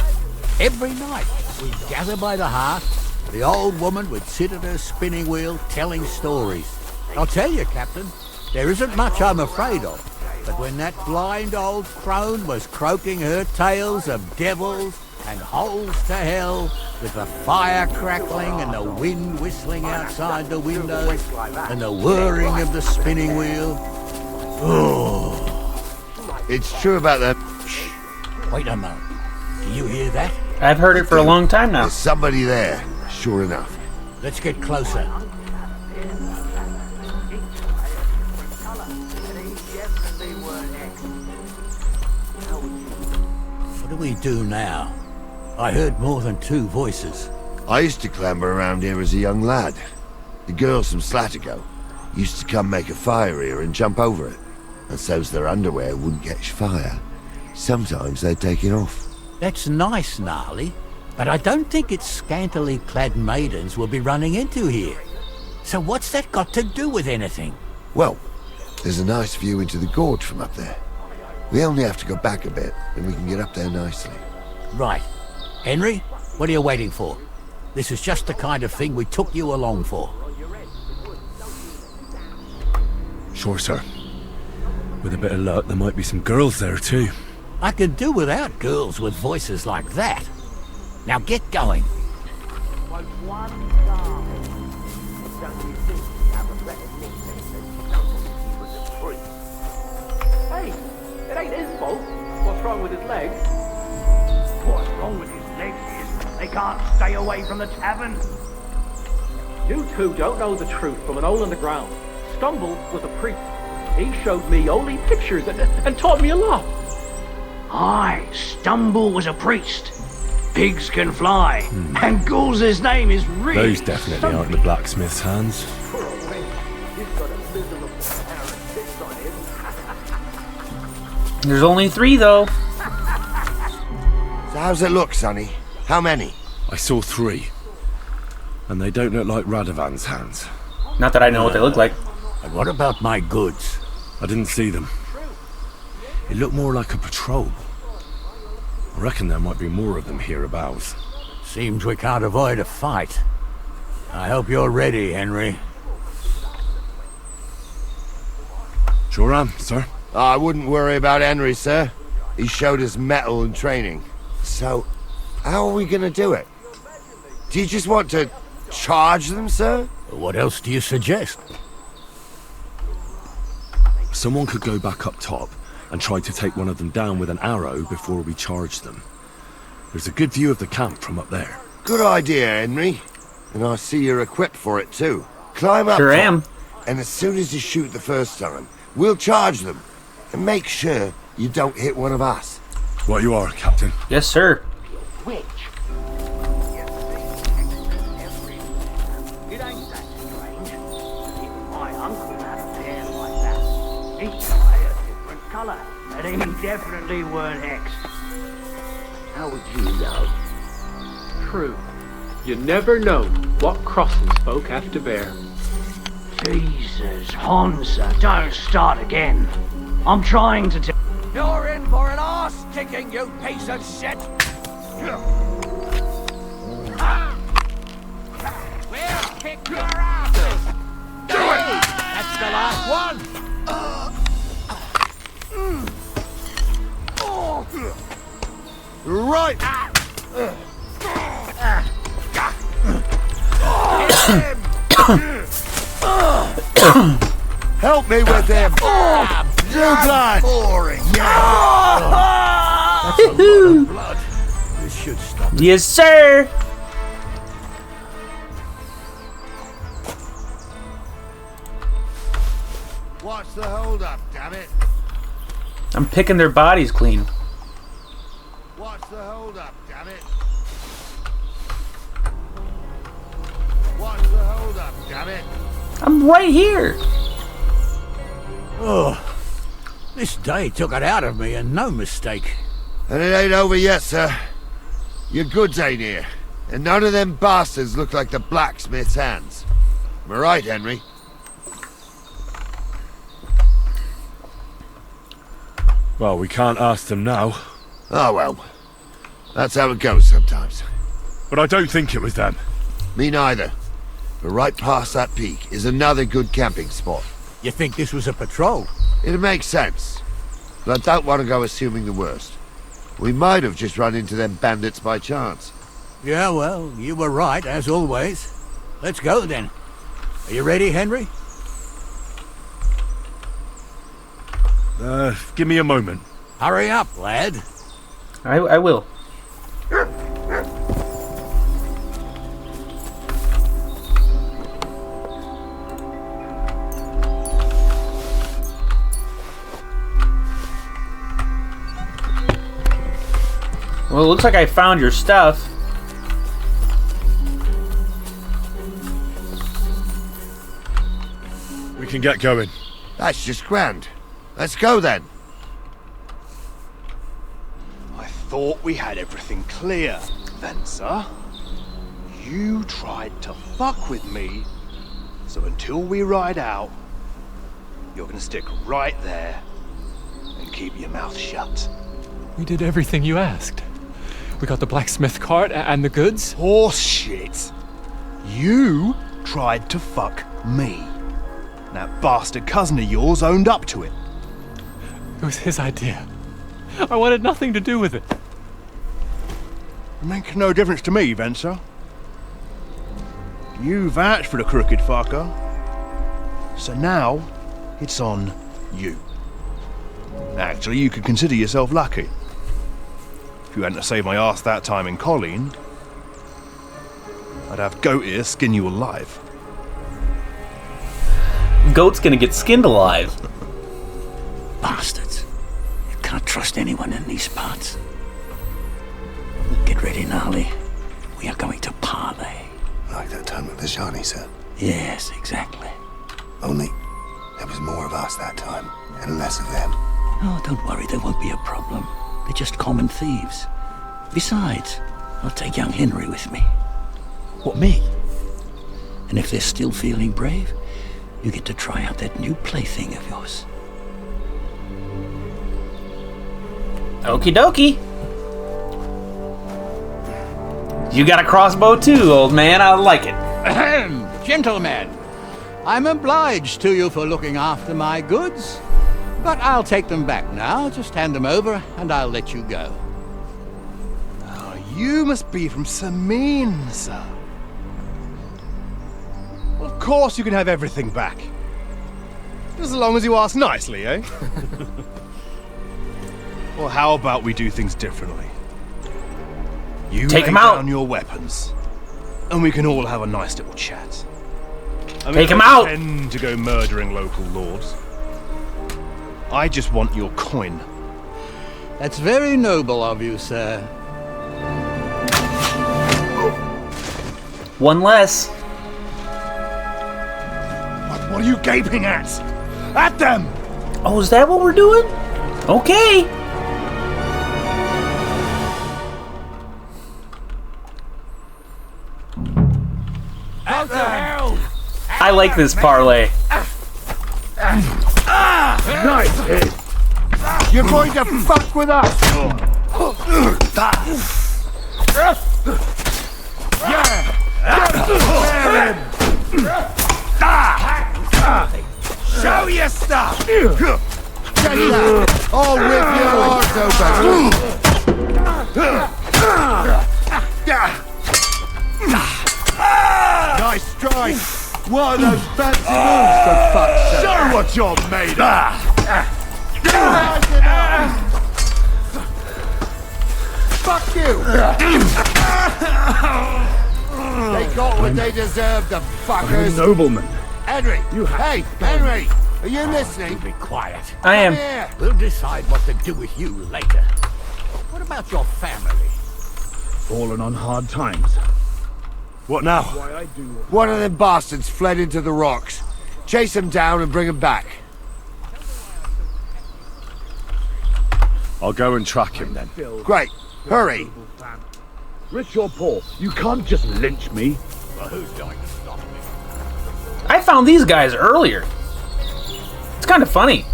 Every night, we'd gather by the hearth. The old woman would sit at her spinning wheel telling stories. I'll tell you, Captain, there isn't much I'm afraid of. But when that blind old crone was croaking her tales of devils and holes to hell, with the fire crackling and the wind whistling outside the windows, and the whirring of the spinning wheel. Oh. It's true about that. Shh. Wait a moment. Do you hear that? I've heard it for a long time now. There's somebody there, sure enough. Let's get closer. What do we do now? I heard more than two voices. I used to clamber around here as a young lad. The girls from Slatigo used to come make a fire here and jump over it. And so's their underwear wouldn't catch fire. Sometimes they'd take it off. That's nice, Gnarly, but I don't think it's scantily clad maidens we'll be running into here. So what's that got to do with anything? Well, there's a nice view into the gorge from up there. We only have to go back a bit, and we can get up there nicely. Right. Henry, what are you waiting for? This is just the kind of thing we took you along for. Sure, sir. With a bit of luck, there might be some girls there too. I could do without girls with voices like that. Now get going. Hey, it ain't his fault. What's wrong with his legs? What's wrong with his legs is they can't stay away from the tavern. You two don't know the truth from an hole in the ground. Stumble was a priest. He showed me holy pictures and taught me a lot. Aye, Stumble was a priest. Pigs can fly, and Ghoul's name is Reed. Those definitely aren't the blacksmith's hands. There's only 3, though. So how's it look, Sonny? How many? I saw 3. And they don't look like Radovan's hands. Not that I know what they look like. And what about my goods? I didn't see them. It looked more like a patrol. I reckon there might be more of them hereabouts. Seems we can't avoid a fight. I hope you're ready, Henry. Sure am, sir. I wouldn't worry about Henry, sir. He showed us mettle and training. So, how are we gonna do it? Do you just want to charge them, sir? What else do you suggest? Someone could go back up top and try to take one of them down with an arrow before we charge them. There's a good view of the camp from up there. Good idea, Henry. And I see you're equipped for it too. Climb up Sure top, am. and as soon as you shoot the first time, we'll charge them. And make sure you don't hit one of us. Right you are, Captain. Yes, sir. Which? It ain't that strange. Even my uncle had a pair like that. Each eye a different colour, and he definitely weren't hexed. How would you know? True. You never know what crosses folk have to bear. Jesus, Hansa, don't start again. I'm trying to tell. You're in for an arse kicking, you piece of shit! We'll kick your asses! Do it! That's the last one! Right! Help me with him! Blue blood! Boring. That's a lot of blood. This should stop. Yes, sir. What's the hold up, damn it? I'm picking their bodies clean. What's the hold up, damn I'm right here. Oh, this day took it out of me, and no mistake. And it ain't over yet, sir. Your goods ain't here. And none of them bastards look like the blacksmith's hands. Am I right, Henry? Well, we can't ask them now. Oh, well. That's how it goes sometimes. But I don't think it was them. Me neither. But right past that peak is another good camping spot. You think this was a patrol? It makes sense. But I don't want to go assuming the worst. We might have just run into them bandits by chance. Yeah, well, you were right, as always. Let's go, then. Are you ready, Henry? Give me a moment. Hurry up, lad. I will. Well, it looks like I found your stuff. We can get going. That's just grand. Let's go then. I thought we had everything clear, Venser. You tried to fuck with me, so until we ride out, you're gonna stick right there and keep your mouth shut. We did everything you asked. We got the blacksmith cart and the goods. Horse shit. You tried to fuck me. That bastard cousin of yours owned up to it. It was his idea. I wanted nothing to do with it. It makes no difference to me, Venser. You vouched for the crooked fucker. So now, it's on you. Actually, you could consider yourself lucky. If you hadn't saved my ass that time in Colleen, I'd have Goat Ear skin you alive. Goat's gonna get skinned alive. Bastards. You can't trust anyone in these parts. Get ready, Gnarly. We are going to parley. Like that time with the Shani, sir? Yes, exactly. Only there was more of us that time, and less of them. Oh, don't worry, there won't be a problem. They're just common thieves. Besides, I'll take young Henry with me. What, me? And if they're still feeling brave, you get to try out that new plaything of yours. Okie dokie. You got a crossbow too, old man. I like it. Ahem, gentlemen. I'm obliged to you for looking after my goods. But I'll take them back now. Just hand them over, and I'll let you go. Oh, you must be from Samin, sir. Well, of course you can have everything back. Just as long as you ask nicely, eh? Well, how about we do things differently? You Take lay him out. down your weapons, and we can all have a nice little chat. Take him out. I intend to go murdering local lords. I just want your coin. That's very noble of you, sir. One less. What are you gaping at? At them! Oh, is that what we're doing? Okay. At them! I like this parlay. Nice hit! You're going to fuck with us! Show your stuff! Check that! I'll rip your heart open! Nice strike! What are those fancy moves, for fuck's sake? Show what you're made of! Fuck you! They got what they deserved, the fuckers! Nobleman. Henry! Hey, Henry! Are you listening? Be quiet. I am. Here. We'll decide what to do with you later. What about your family? Fallen on hard times. What now? One of them bastards fled into the rocks. Chase him down and bring him back. I'll go and track him then. Great. Hurry. Rich or poor, you can't just lynch me. Well, who's going to stop me? I found these guys earlier. It's kind of funny.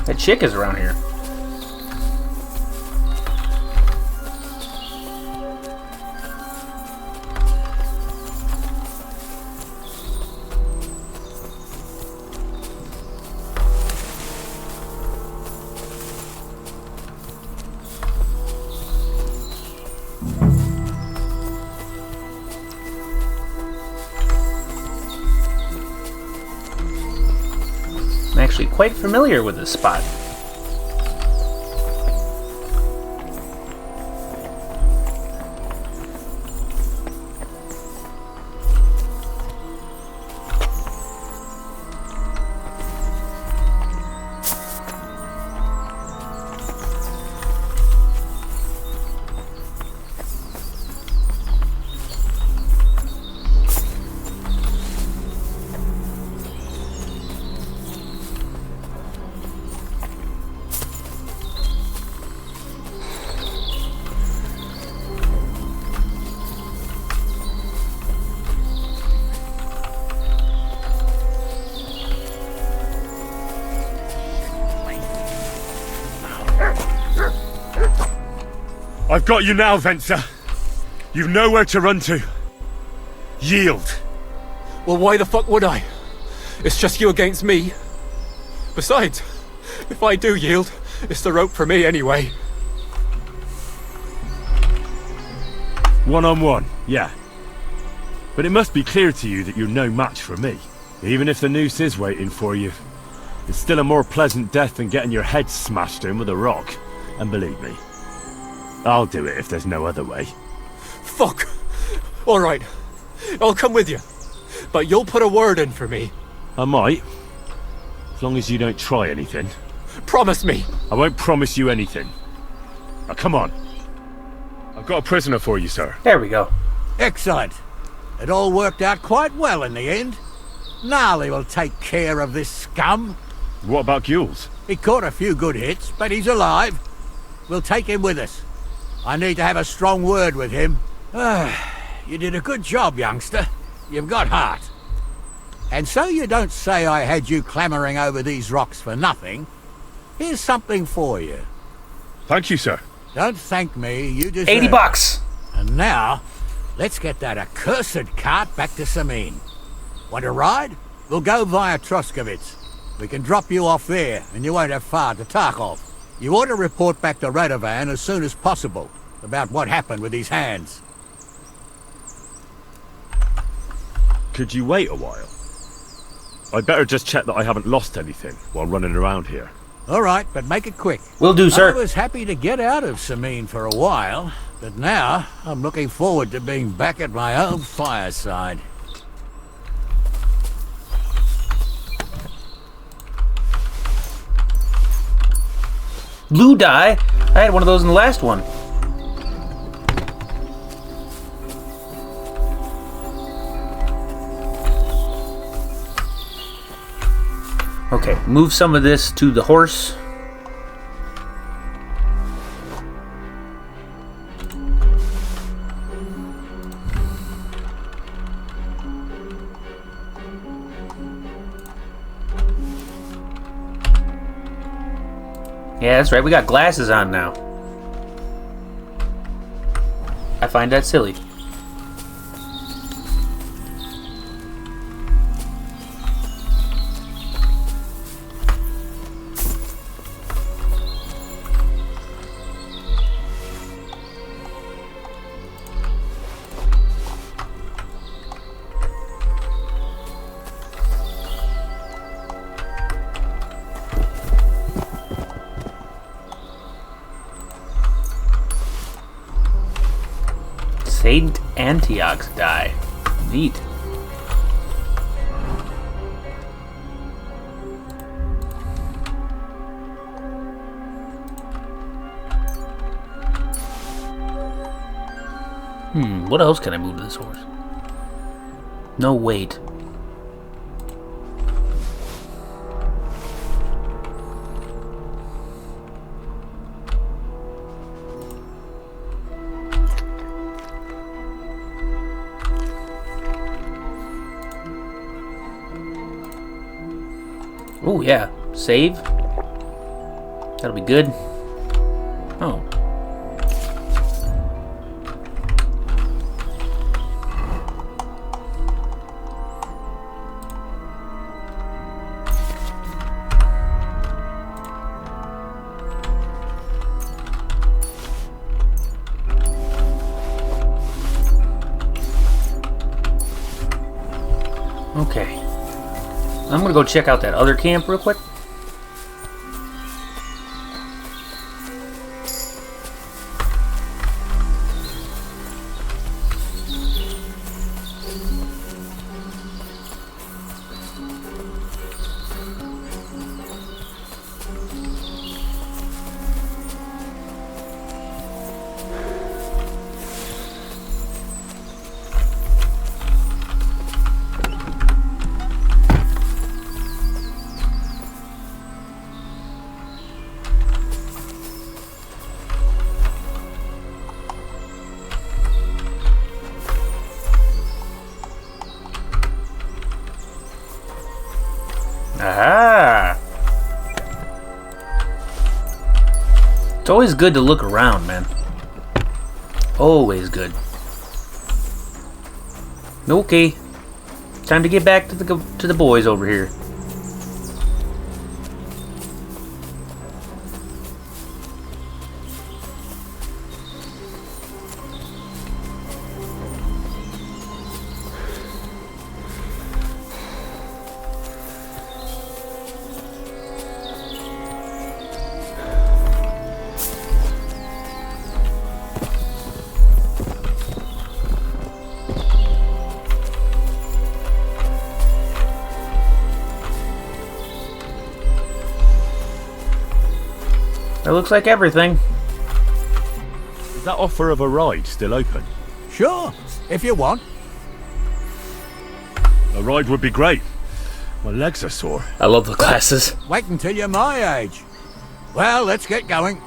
That chick is around here. I'm actually quite familiar with this spot. I've got you now, Venser. You've nowhere to run to. Yield. Well, why the fuck would I? It's just you against me. Besides, if I do yield, it's the rope for me anyway. One-on-one, yeah. But it must be clear to you that you're no match for me. Even if the noose is waiting for you, it's still a more pleasant death than getting your head smashed in with a rock. And believe me, I'll do it if there's no other way. Fuck! Alright, I'll come with you. But you'll put a word in for me. I might. As long as you don't try anything. Promise me! I won't promise you anything. Now come on. I've got a prisoner for you, sir. There we go. Excellent. It all worked out quite well in the end. Gnarly will take care of this scum. What about Gules? He caught a few good hits, but he's alive. We'll take him with us. I need to have a strong word with him. You did a good job, youngster. You've got heart. And so you don't say I had you clambering over these rocks for nothing. Here's something for you. Thank you, sir. Don't thank me, you deserve 80 bucks. And now, let's get that accursed cart back to Samine. Want to ride? We'll go via Troskovitz. We can drop you off there, and you won't have far to Tarkov. You ought to report back to Radovan as soon as possible about what happened with these hands. Could you wait a while? I'd better just check that I haven't lost anything while running around here. All right, but make it quick. Will do, sir. I was happy to get out of Samine for a while, but now I'm looking forward to being back at my own fireside. Blue dye? I had one of those in the last one. Okay, move some of this to the horse. Yeah, that's right. We got glasses on now. I find that silly. Saint Antioch's die. Neat. What else can I move to this horse? No weight. Oh, yeah. Save. That'll be good. Oh. Okay. I'm gonna go check out that other camp real quick. Aha! It's always good to look around, man. Always good. Okay. Time to get back to the boys over here. It looks like everything. Is that offer of a ride still open? Sure, if you want. A ride would be great. My legs are sore. I love the glasses. Wait until you're my age. Well, let's get going.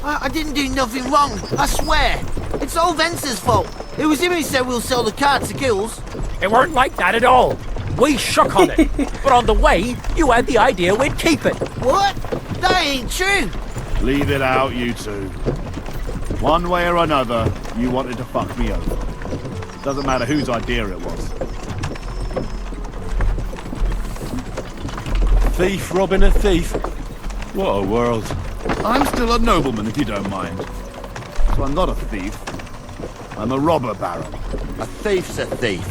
I didn't do nothing wrong, I swear. It's all Vence's fault. It was him who said we'll sell the car to Gills. It weren't like that at all. We shook on it. But on the way, you had the idea we'd keep it. What? That ain't true. Leave it out, you two. One way or another, you wanted to fuck me over. Doesn't matter whose idea it was. Thief robbing a thief? What a world. I'm still a nobleman, if you don't mind. So I'm not a thief. I'm a robber baron. A thief's a thief.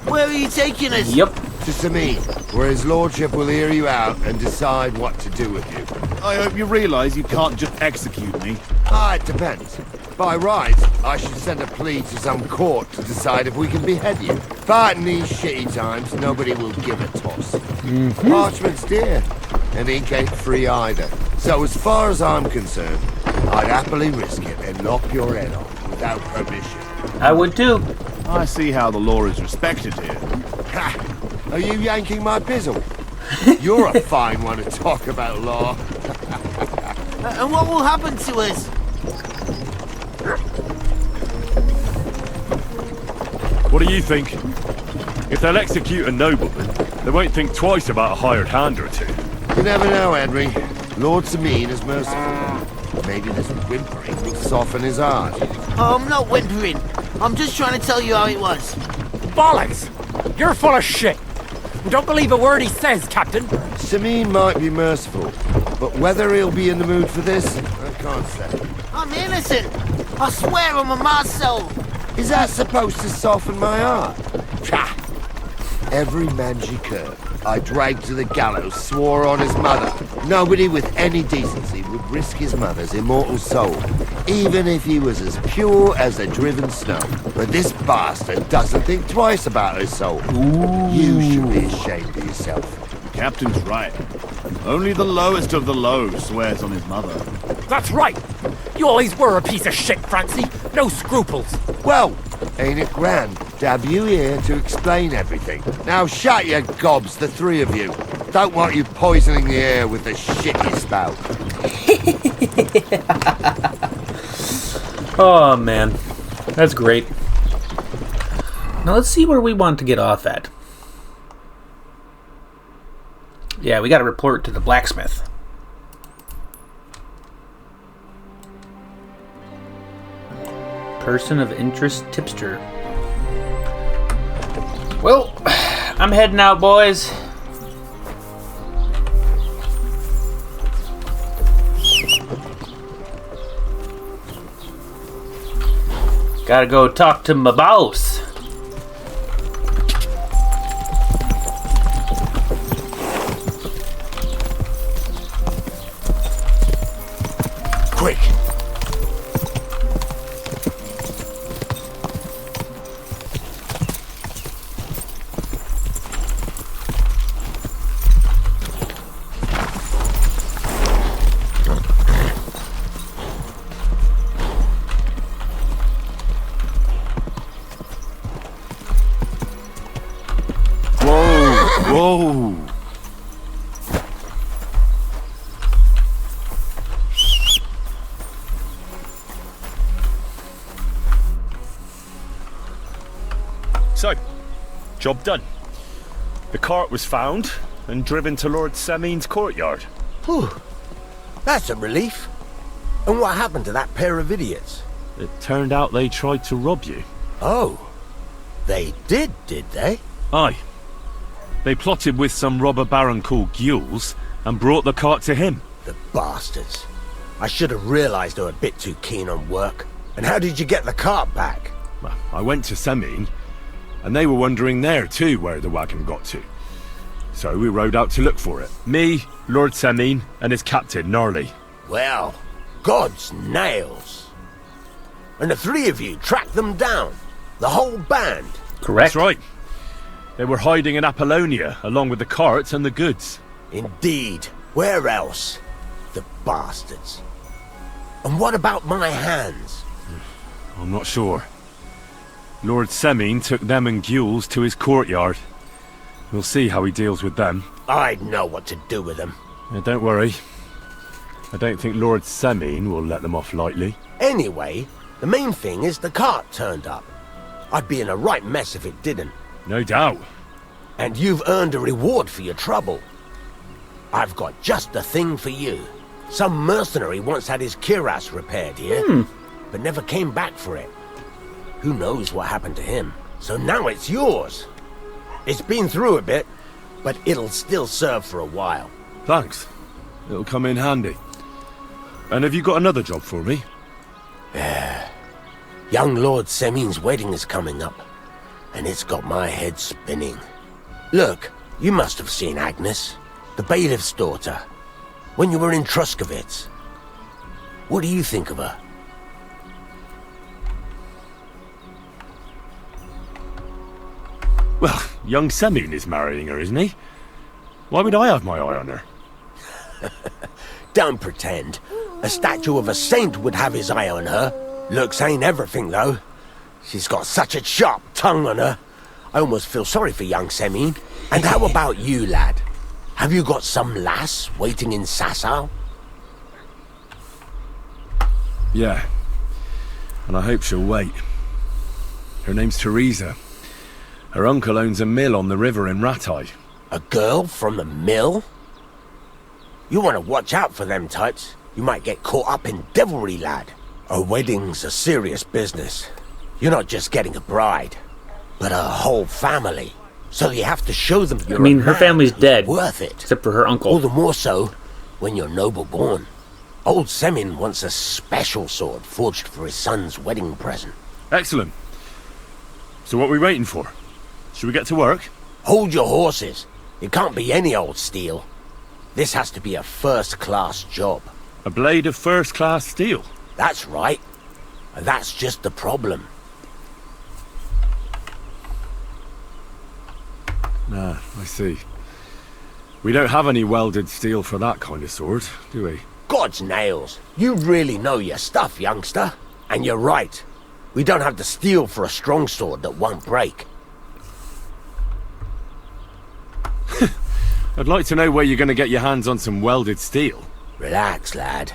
Where are you taking us? Yep. To Sameen, where his lordship will hear you out and decide what to do with you. I hope you realise you can't just execute me. Ah, it depends. By rights, I should send a plea to some court to decide if we can behead you. But in these shitty times, nobody will give a toss. Parchment's dear, and ink ain't free either. So as far as I'm concerned, I'd happily risk it and lop your head off without permission. I would too. I see how the law is respected here. Ha! Are you yanking my pizzle? You're a fine one to talk about law. And what will happen to us? What do you think? If they'll execute a nobleman, they won't think twice about a hired hand or two. You never know, Henry. Lord Sameen is merciful. Maybe this whimpering will soften his heart. Oh, I'm not whimpering. I'm just trying to tell you how it was. Bollocks! You're full of shit. Don't believe a word he says, Captain. Sameen might be merciful, but whether he'll be in the mood for this, I can't say. I'm innocent. I swear on my ma's soul. Is that supposed to soften my heart? Pah! Every mangy cur I dragged to the gallows swore on his mother. Nobody with any decency would risk his mother's immortal soul, even if he was as pure as the driven snow. But this bastard doesn't think twice about his soul. You should be ashamed of yourself. The captain's right. Only the lowest of the low swears on his mother. That's right. You always were a piece of shit, Francie. No scruples. Well, ain't it grand to have you here to explain everything? Now shut your gobs, the three of you. Don't want you poisoning the air with the shit you spout. Oh, man. That's great. Now let's see where we want to get off at. Yeah, we got to report to the blacksmith. Person of interest tipster. Well, I'm heading out, boys. Gotta go talk to my boss. Quick! Whoa! So, job done. The cart was found and driven to Lord Semin's courtyard. Whew. That's a relief. And what happened to that pair of idiots? It turned out they tried to rob you. Oh. They did they? Aye. They plotted with some robber baron called Gules and brought the cart to him. The bastards. I should have realized they were a bit too keen on work. And how did you get the cart back? Well, I went to Semin, and they were wondering there too where the wagon got to. So we rode out to look for it. Me, Lord Semin, and his captain, Gnarly. Well, God's nails. And the three of you tracked them down? The whole band? Correct. That's right. They were hiding in Apollonia, along with the carts and the goods. Indeed. Where else? The bastards. And what about my hands? I'm not sure. Lord Semin took them and Gules to his courtyard. We'll see how he deals with them. I'd know what to do with them. Don't worry. I don't think Lord Semin will let them off lightly. Anyway, the main thing is the cart turned up. I'd be in a right mess if it didn't. No doubt. And you've earned a reward for your trouble. I've got just the thing for you. Some mercenary once had his cuirass repaired here, but never came back for it. Who knows what happened to him? So now it's yours. It's been through a bit, but it'll still serve for a while. Thanks. It'll come in handy. And have you got another job for me? Young Lord Semin's wedding is coming up, and it's got my head spinning. Look, you must have seen Agnes, the bailiff's daughter, when you were in Truskovitz. What do you think of her? Well, young Semin is marrying her, isn't he? Why would I have my eye on her? Don't pretend. A statue of a saint would have his eye on her. Looks ain't everything, though. She's got such a sharp tongue on her. I almost feel sorry for young Semin. And how about you, lad? Have you got some lass waiting in Sasau? Yeah. And I hope she'll wait. Her name's Teresa. Her uncle owns a mill on the river in Ratai. A girl from the mill? You want to watch out for them types. You might get caught up in devilry, lad. A wedding's a serious business. You're not just getting a bride, but a whole family. So you have to show them you're her family's dead. Worth it. Except for her uncle. All the more so when you're noble born. Old Semin wants a special sword forged for his son's wedding present. Excellent. So what are we waiting for? Should we get to work? Hold your horses. It can't be any old steel. This has to be a first-class job. A blade of first-class steel? That's right. And that's just the problem. Ah, I see. We don't have any welded steel for that kind of sword, do we? God's nails. You really know your stuff, youngster. And you're right. We don't have the steel for a strong sword that won't break. I'd like to know where you're going to get your hands on some welded steel. Relax, lad.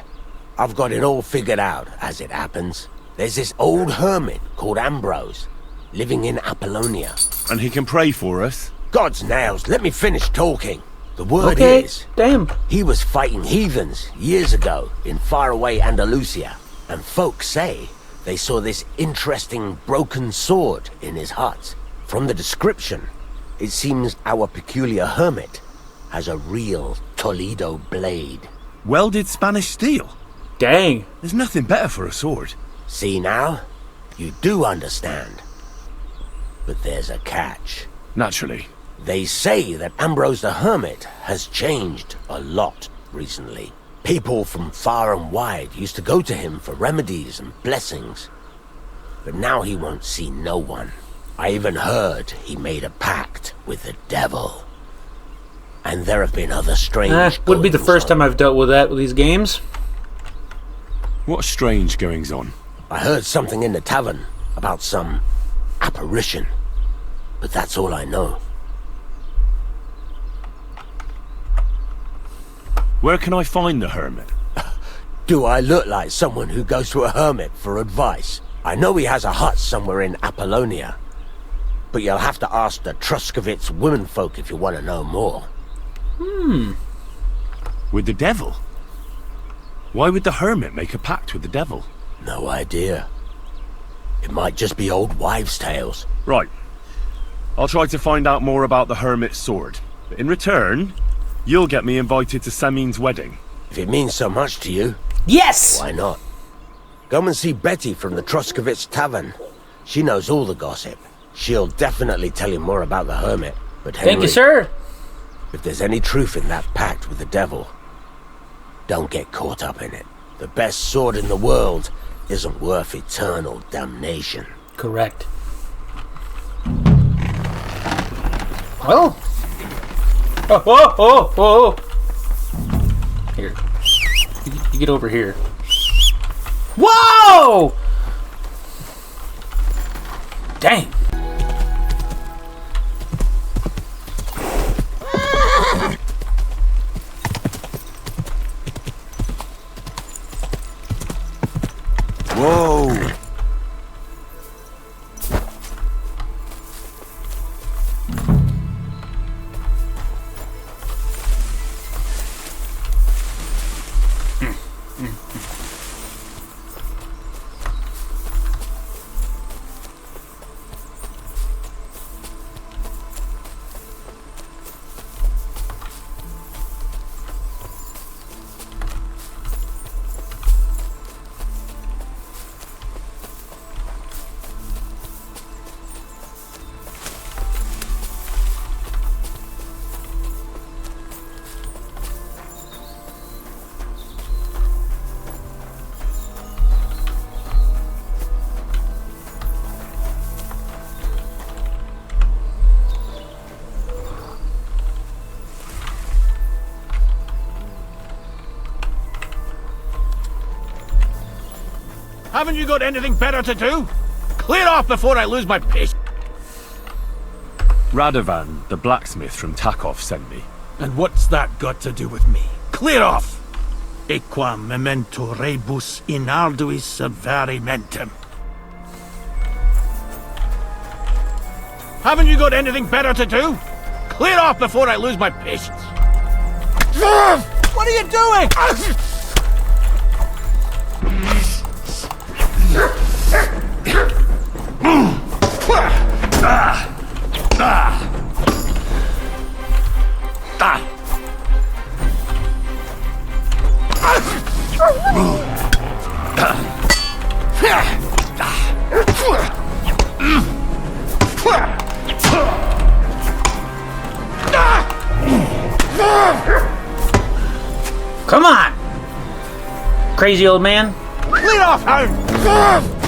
I've got it all figured out, as it happens. There's this old hermit called Ambrose, living in Apollonia. And he can pray for us? God's nails, let me finish talking. The word Okay, is... damn. He was fighting heathens years ago in faraway Andalusia. And folks say they saw this interesting broken sword in his hut. From the description, it seems our peculiar hermit has a real Toledo blade. Welded Spanish steel? Dang. There's nothing better for a sword. See now? You do understand. But there's a catch. Naturally. They say that Ambrose the Hermit has changed a lot recently. People from far and wide used to go to him for remedies and blessings. But now he won't see no one. I even heard he made a pact with the devil. And there have been other strange Would be the first time I've dealt with that with these games. What strange goings on? I heard something in the tavern about some apparition. But that's all I know. Where can I find the hermit? Do I look like someone who goes to a hermit for advice? I know he has a hut somewhere in Apollonia. But you'll have to ask the Truscovitz womenfolk if you want to know more. With the devil? Why would the hermit make a pact with the devil? No idea. It might just be old wives' tales. Right. I'll try to find out more about the hermit's sword. But in return, you'll get me invited to Samin's wedding. If it means so much to you... Yes! Why not? Come and see Betty from the Truscovitz Tavern. She knows all the gossip. She'll definitely tell you more about the hermit. But Henry, Thank you, sir. If there's any truth in that pact with the devil, don't get caught up in it. The best sword in the world isn't worth eternal damnation. Correct. Well. Oh, whoa, whoa, whoa. Here. You get over here. Whoa! Dang. Whoa! Haven't you got anything better to do? Clear off before I lose my pace. Radovan, the blacksmith from Takov, sent me. And what's that got to do with me? Clear off! Equam memento rebus in arduis subverimentem. Haven't you got anything better to do? Clear off before I lose my patience. What are you doing? Come on! Crazy old man. Clear off, hound!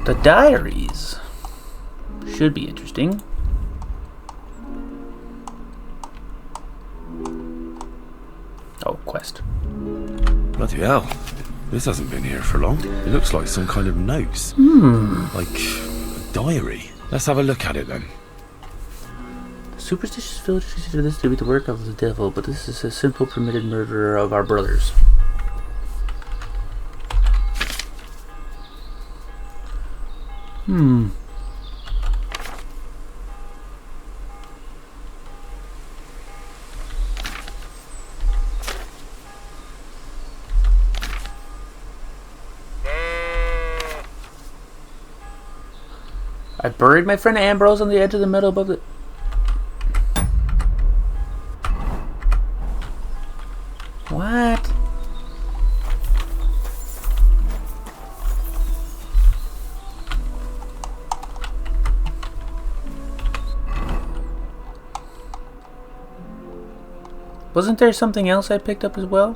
The diaries should be interesting. quest. Bloody hell. This hasn't been here for long. It looks like some kind of notes. Like a diary. Let's have a look at it then. Superstitious villagers consider this to be the work of the devil, but this is a simple permitted murderer of our brothers. I buried my friend Ambrose on the edge of the meadow above the... What? Wasn't there something else I picked up as well?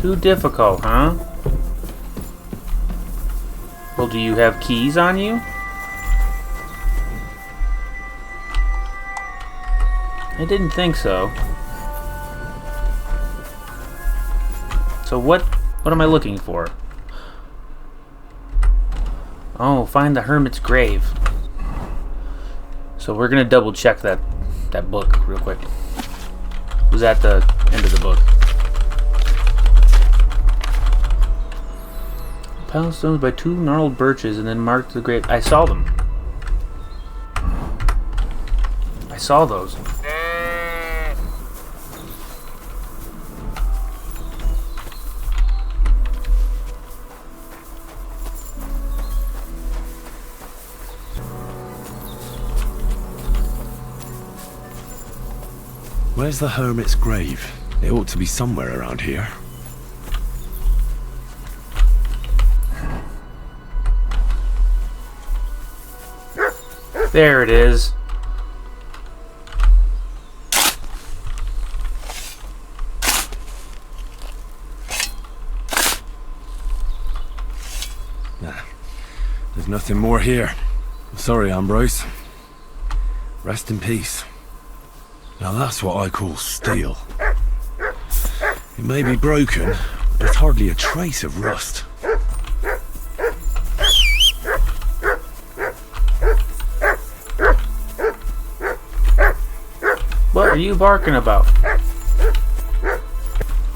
Too difficult, huh? Well, do you have keys on you? I didn't think so. So what am I looking for? Oh, find the hermit's grave. So we're gonna double check that book real quick. It was at the end of the book. Pile stones by 2 gnarled birches and then marked the grave. I saw them. I saw those. Where's the hermit's grave? It ought to be somewhere around here. There it is. Nah, there's nothing more here. I'm sorry, Ambrose. Rest in peace. Now that's what I call steel. It may be broken, but there's hardly a trace of rust. What are you barking about?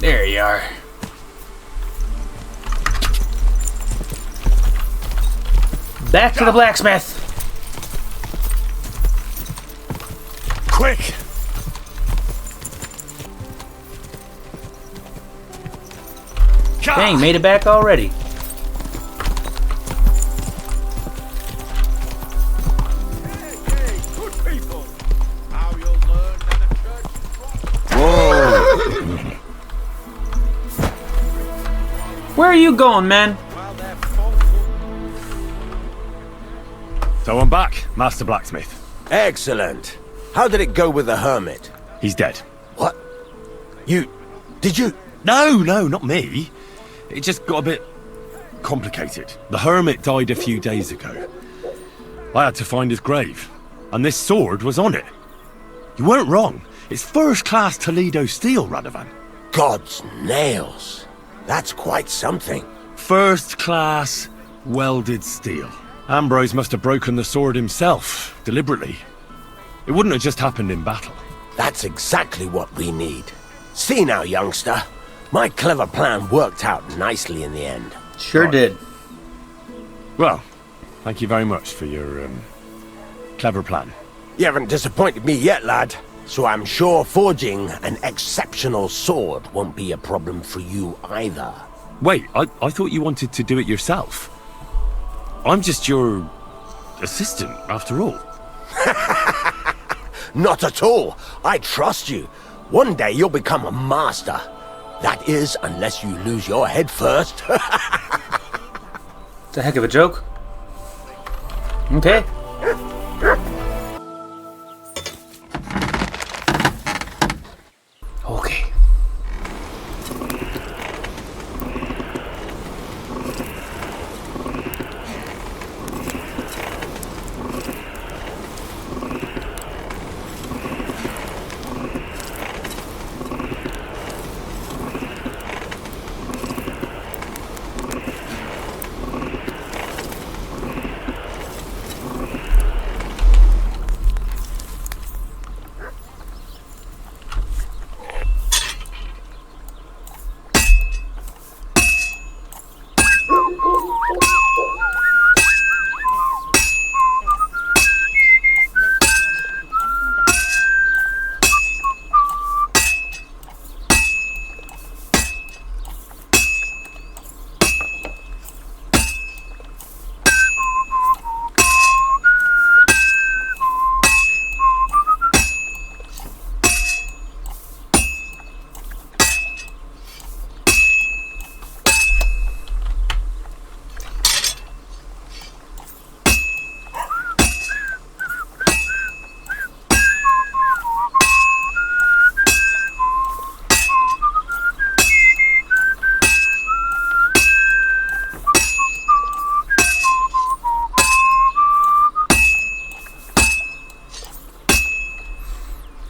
There you are. Back to the blacksmith. Quick! Dang, made it back already. Where are you going, man? So I'm back, Master Blacksmith. Excellent. How did it go with the hermit? He's dead. What? Did you? No, not me. It just got a bit complicated. The hermit died a few days ago. I had to find his grave, and this sword was on it. You weren't wrong. It's first-class Toledo steel, Radovan. God's nails. That's quite something. First-class welded steel. Ambrose must have broken the sword himself, deliberately. It wouldn't have just happened in battle. That's exactly what we need. See now, youngster. My clever plan worked out nicely in the end. Sure did. Well, thank you very much for your clever plan. You haven't disappointed me yet, lad. So I'm sure forging an exceptional sword won't be a problem for you either. Wait, I thought you wanted to do it yourself. I'm just your assistant, after all. Not at all. I trust you. One day you'll become a master. That is, unless you lose your head first. It's a heck of a joke. Okay. Okay.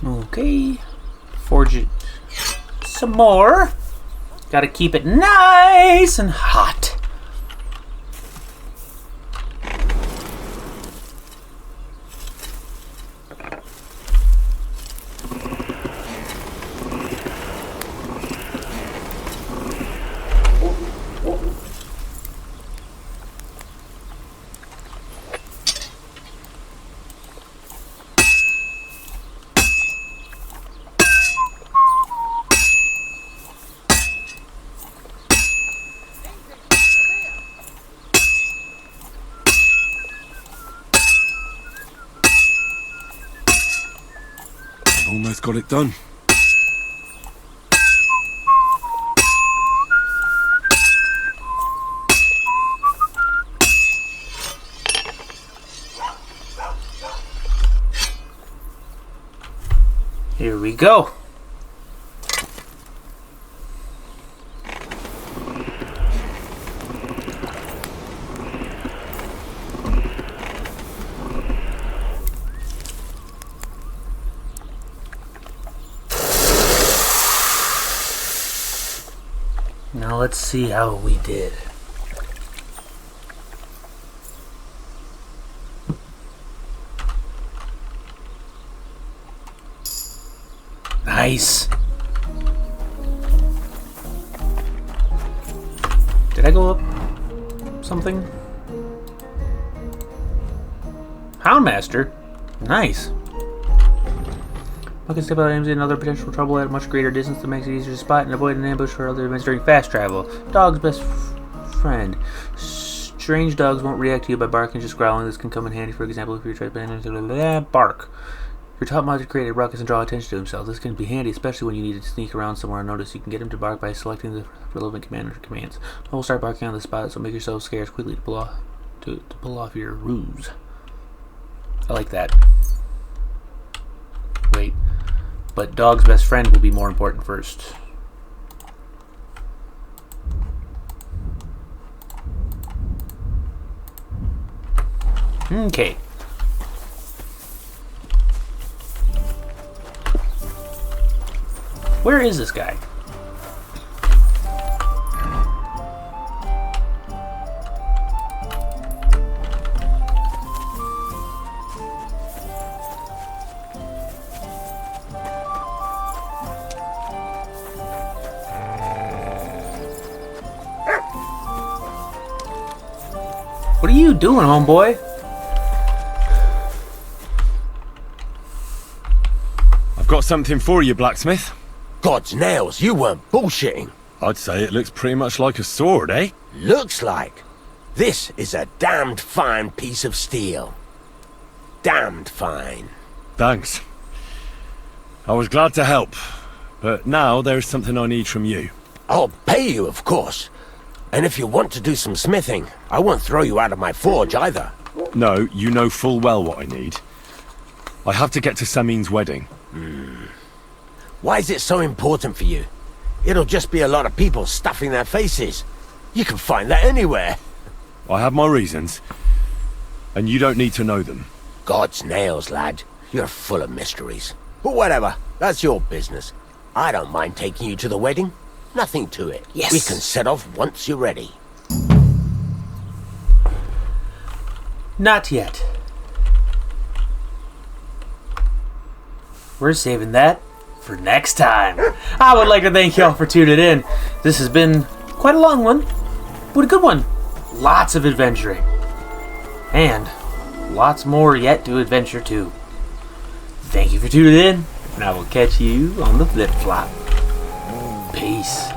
Okay, forge it some more. Gotta keep it nice and hot. Almost got it done. Here we go. Now let's see how we did. Nice. Did I go up something? Houndmaster? Nice. I can step out and another potential trouble at a much greater distance that makes it easier to spot and avoid an ambush for other events during fast travel. Dog's best friend. Strange dogs won't react to you by barking, just growling. This can come in handy, for example, if you're trying to bark. You're taught not to create a ruckus and draw attention to himself. This can be handy, especially when you need to sneak around somewhere unnoticed. You can get him to bark by selecting the relevant command or commands. I will start barking on the spot, so make yourself scarce quickly to pull off your ruse. I like that. Wait. But dog's best friend will be more important first. Okay. Where is this guy? What are you doing, homeboy? I've got something for you, Blacksmith. God's nails, you weren't bullshitting. I'd say it looks pretty much like a sword, eh? Looks like. This is a damned fine piece of steel. Damned fine. Thanks. I was glad to help, but now there's something I need from you. I'll pay you, of course. And if you want to do some smithing, I won't throw you out of my forge either. No, you know full well what I need. I have to get to Samin's wedding. Why is it so important for you? It'll just be a lot of people stuffing their faces. You can find that anywhere. I have my reasons, and you don't need to know them. God's nails, lad. You're full of mysteries. But whatever, that's your business. I don't mind taking you to the wedding. Nothing to it. Yes. We can set off once you're ready. Not yet. We're saving that for next time. I would like to thank y'all for tuning in. This has been quite a long one, but a good one. Lots of adventuring. And lots more yet to adventure to. Thank you for tuning in, and I will catch you on the flip-flop. Peace.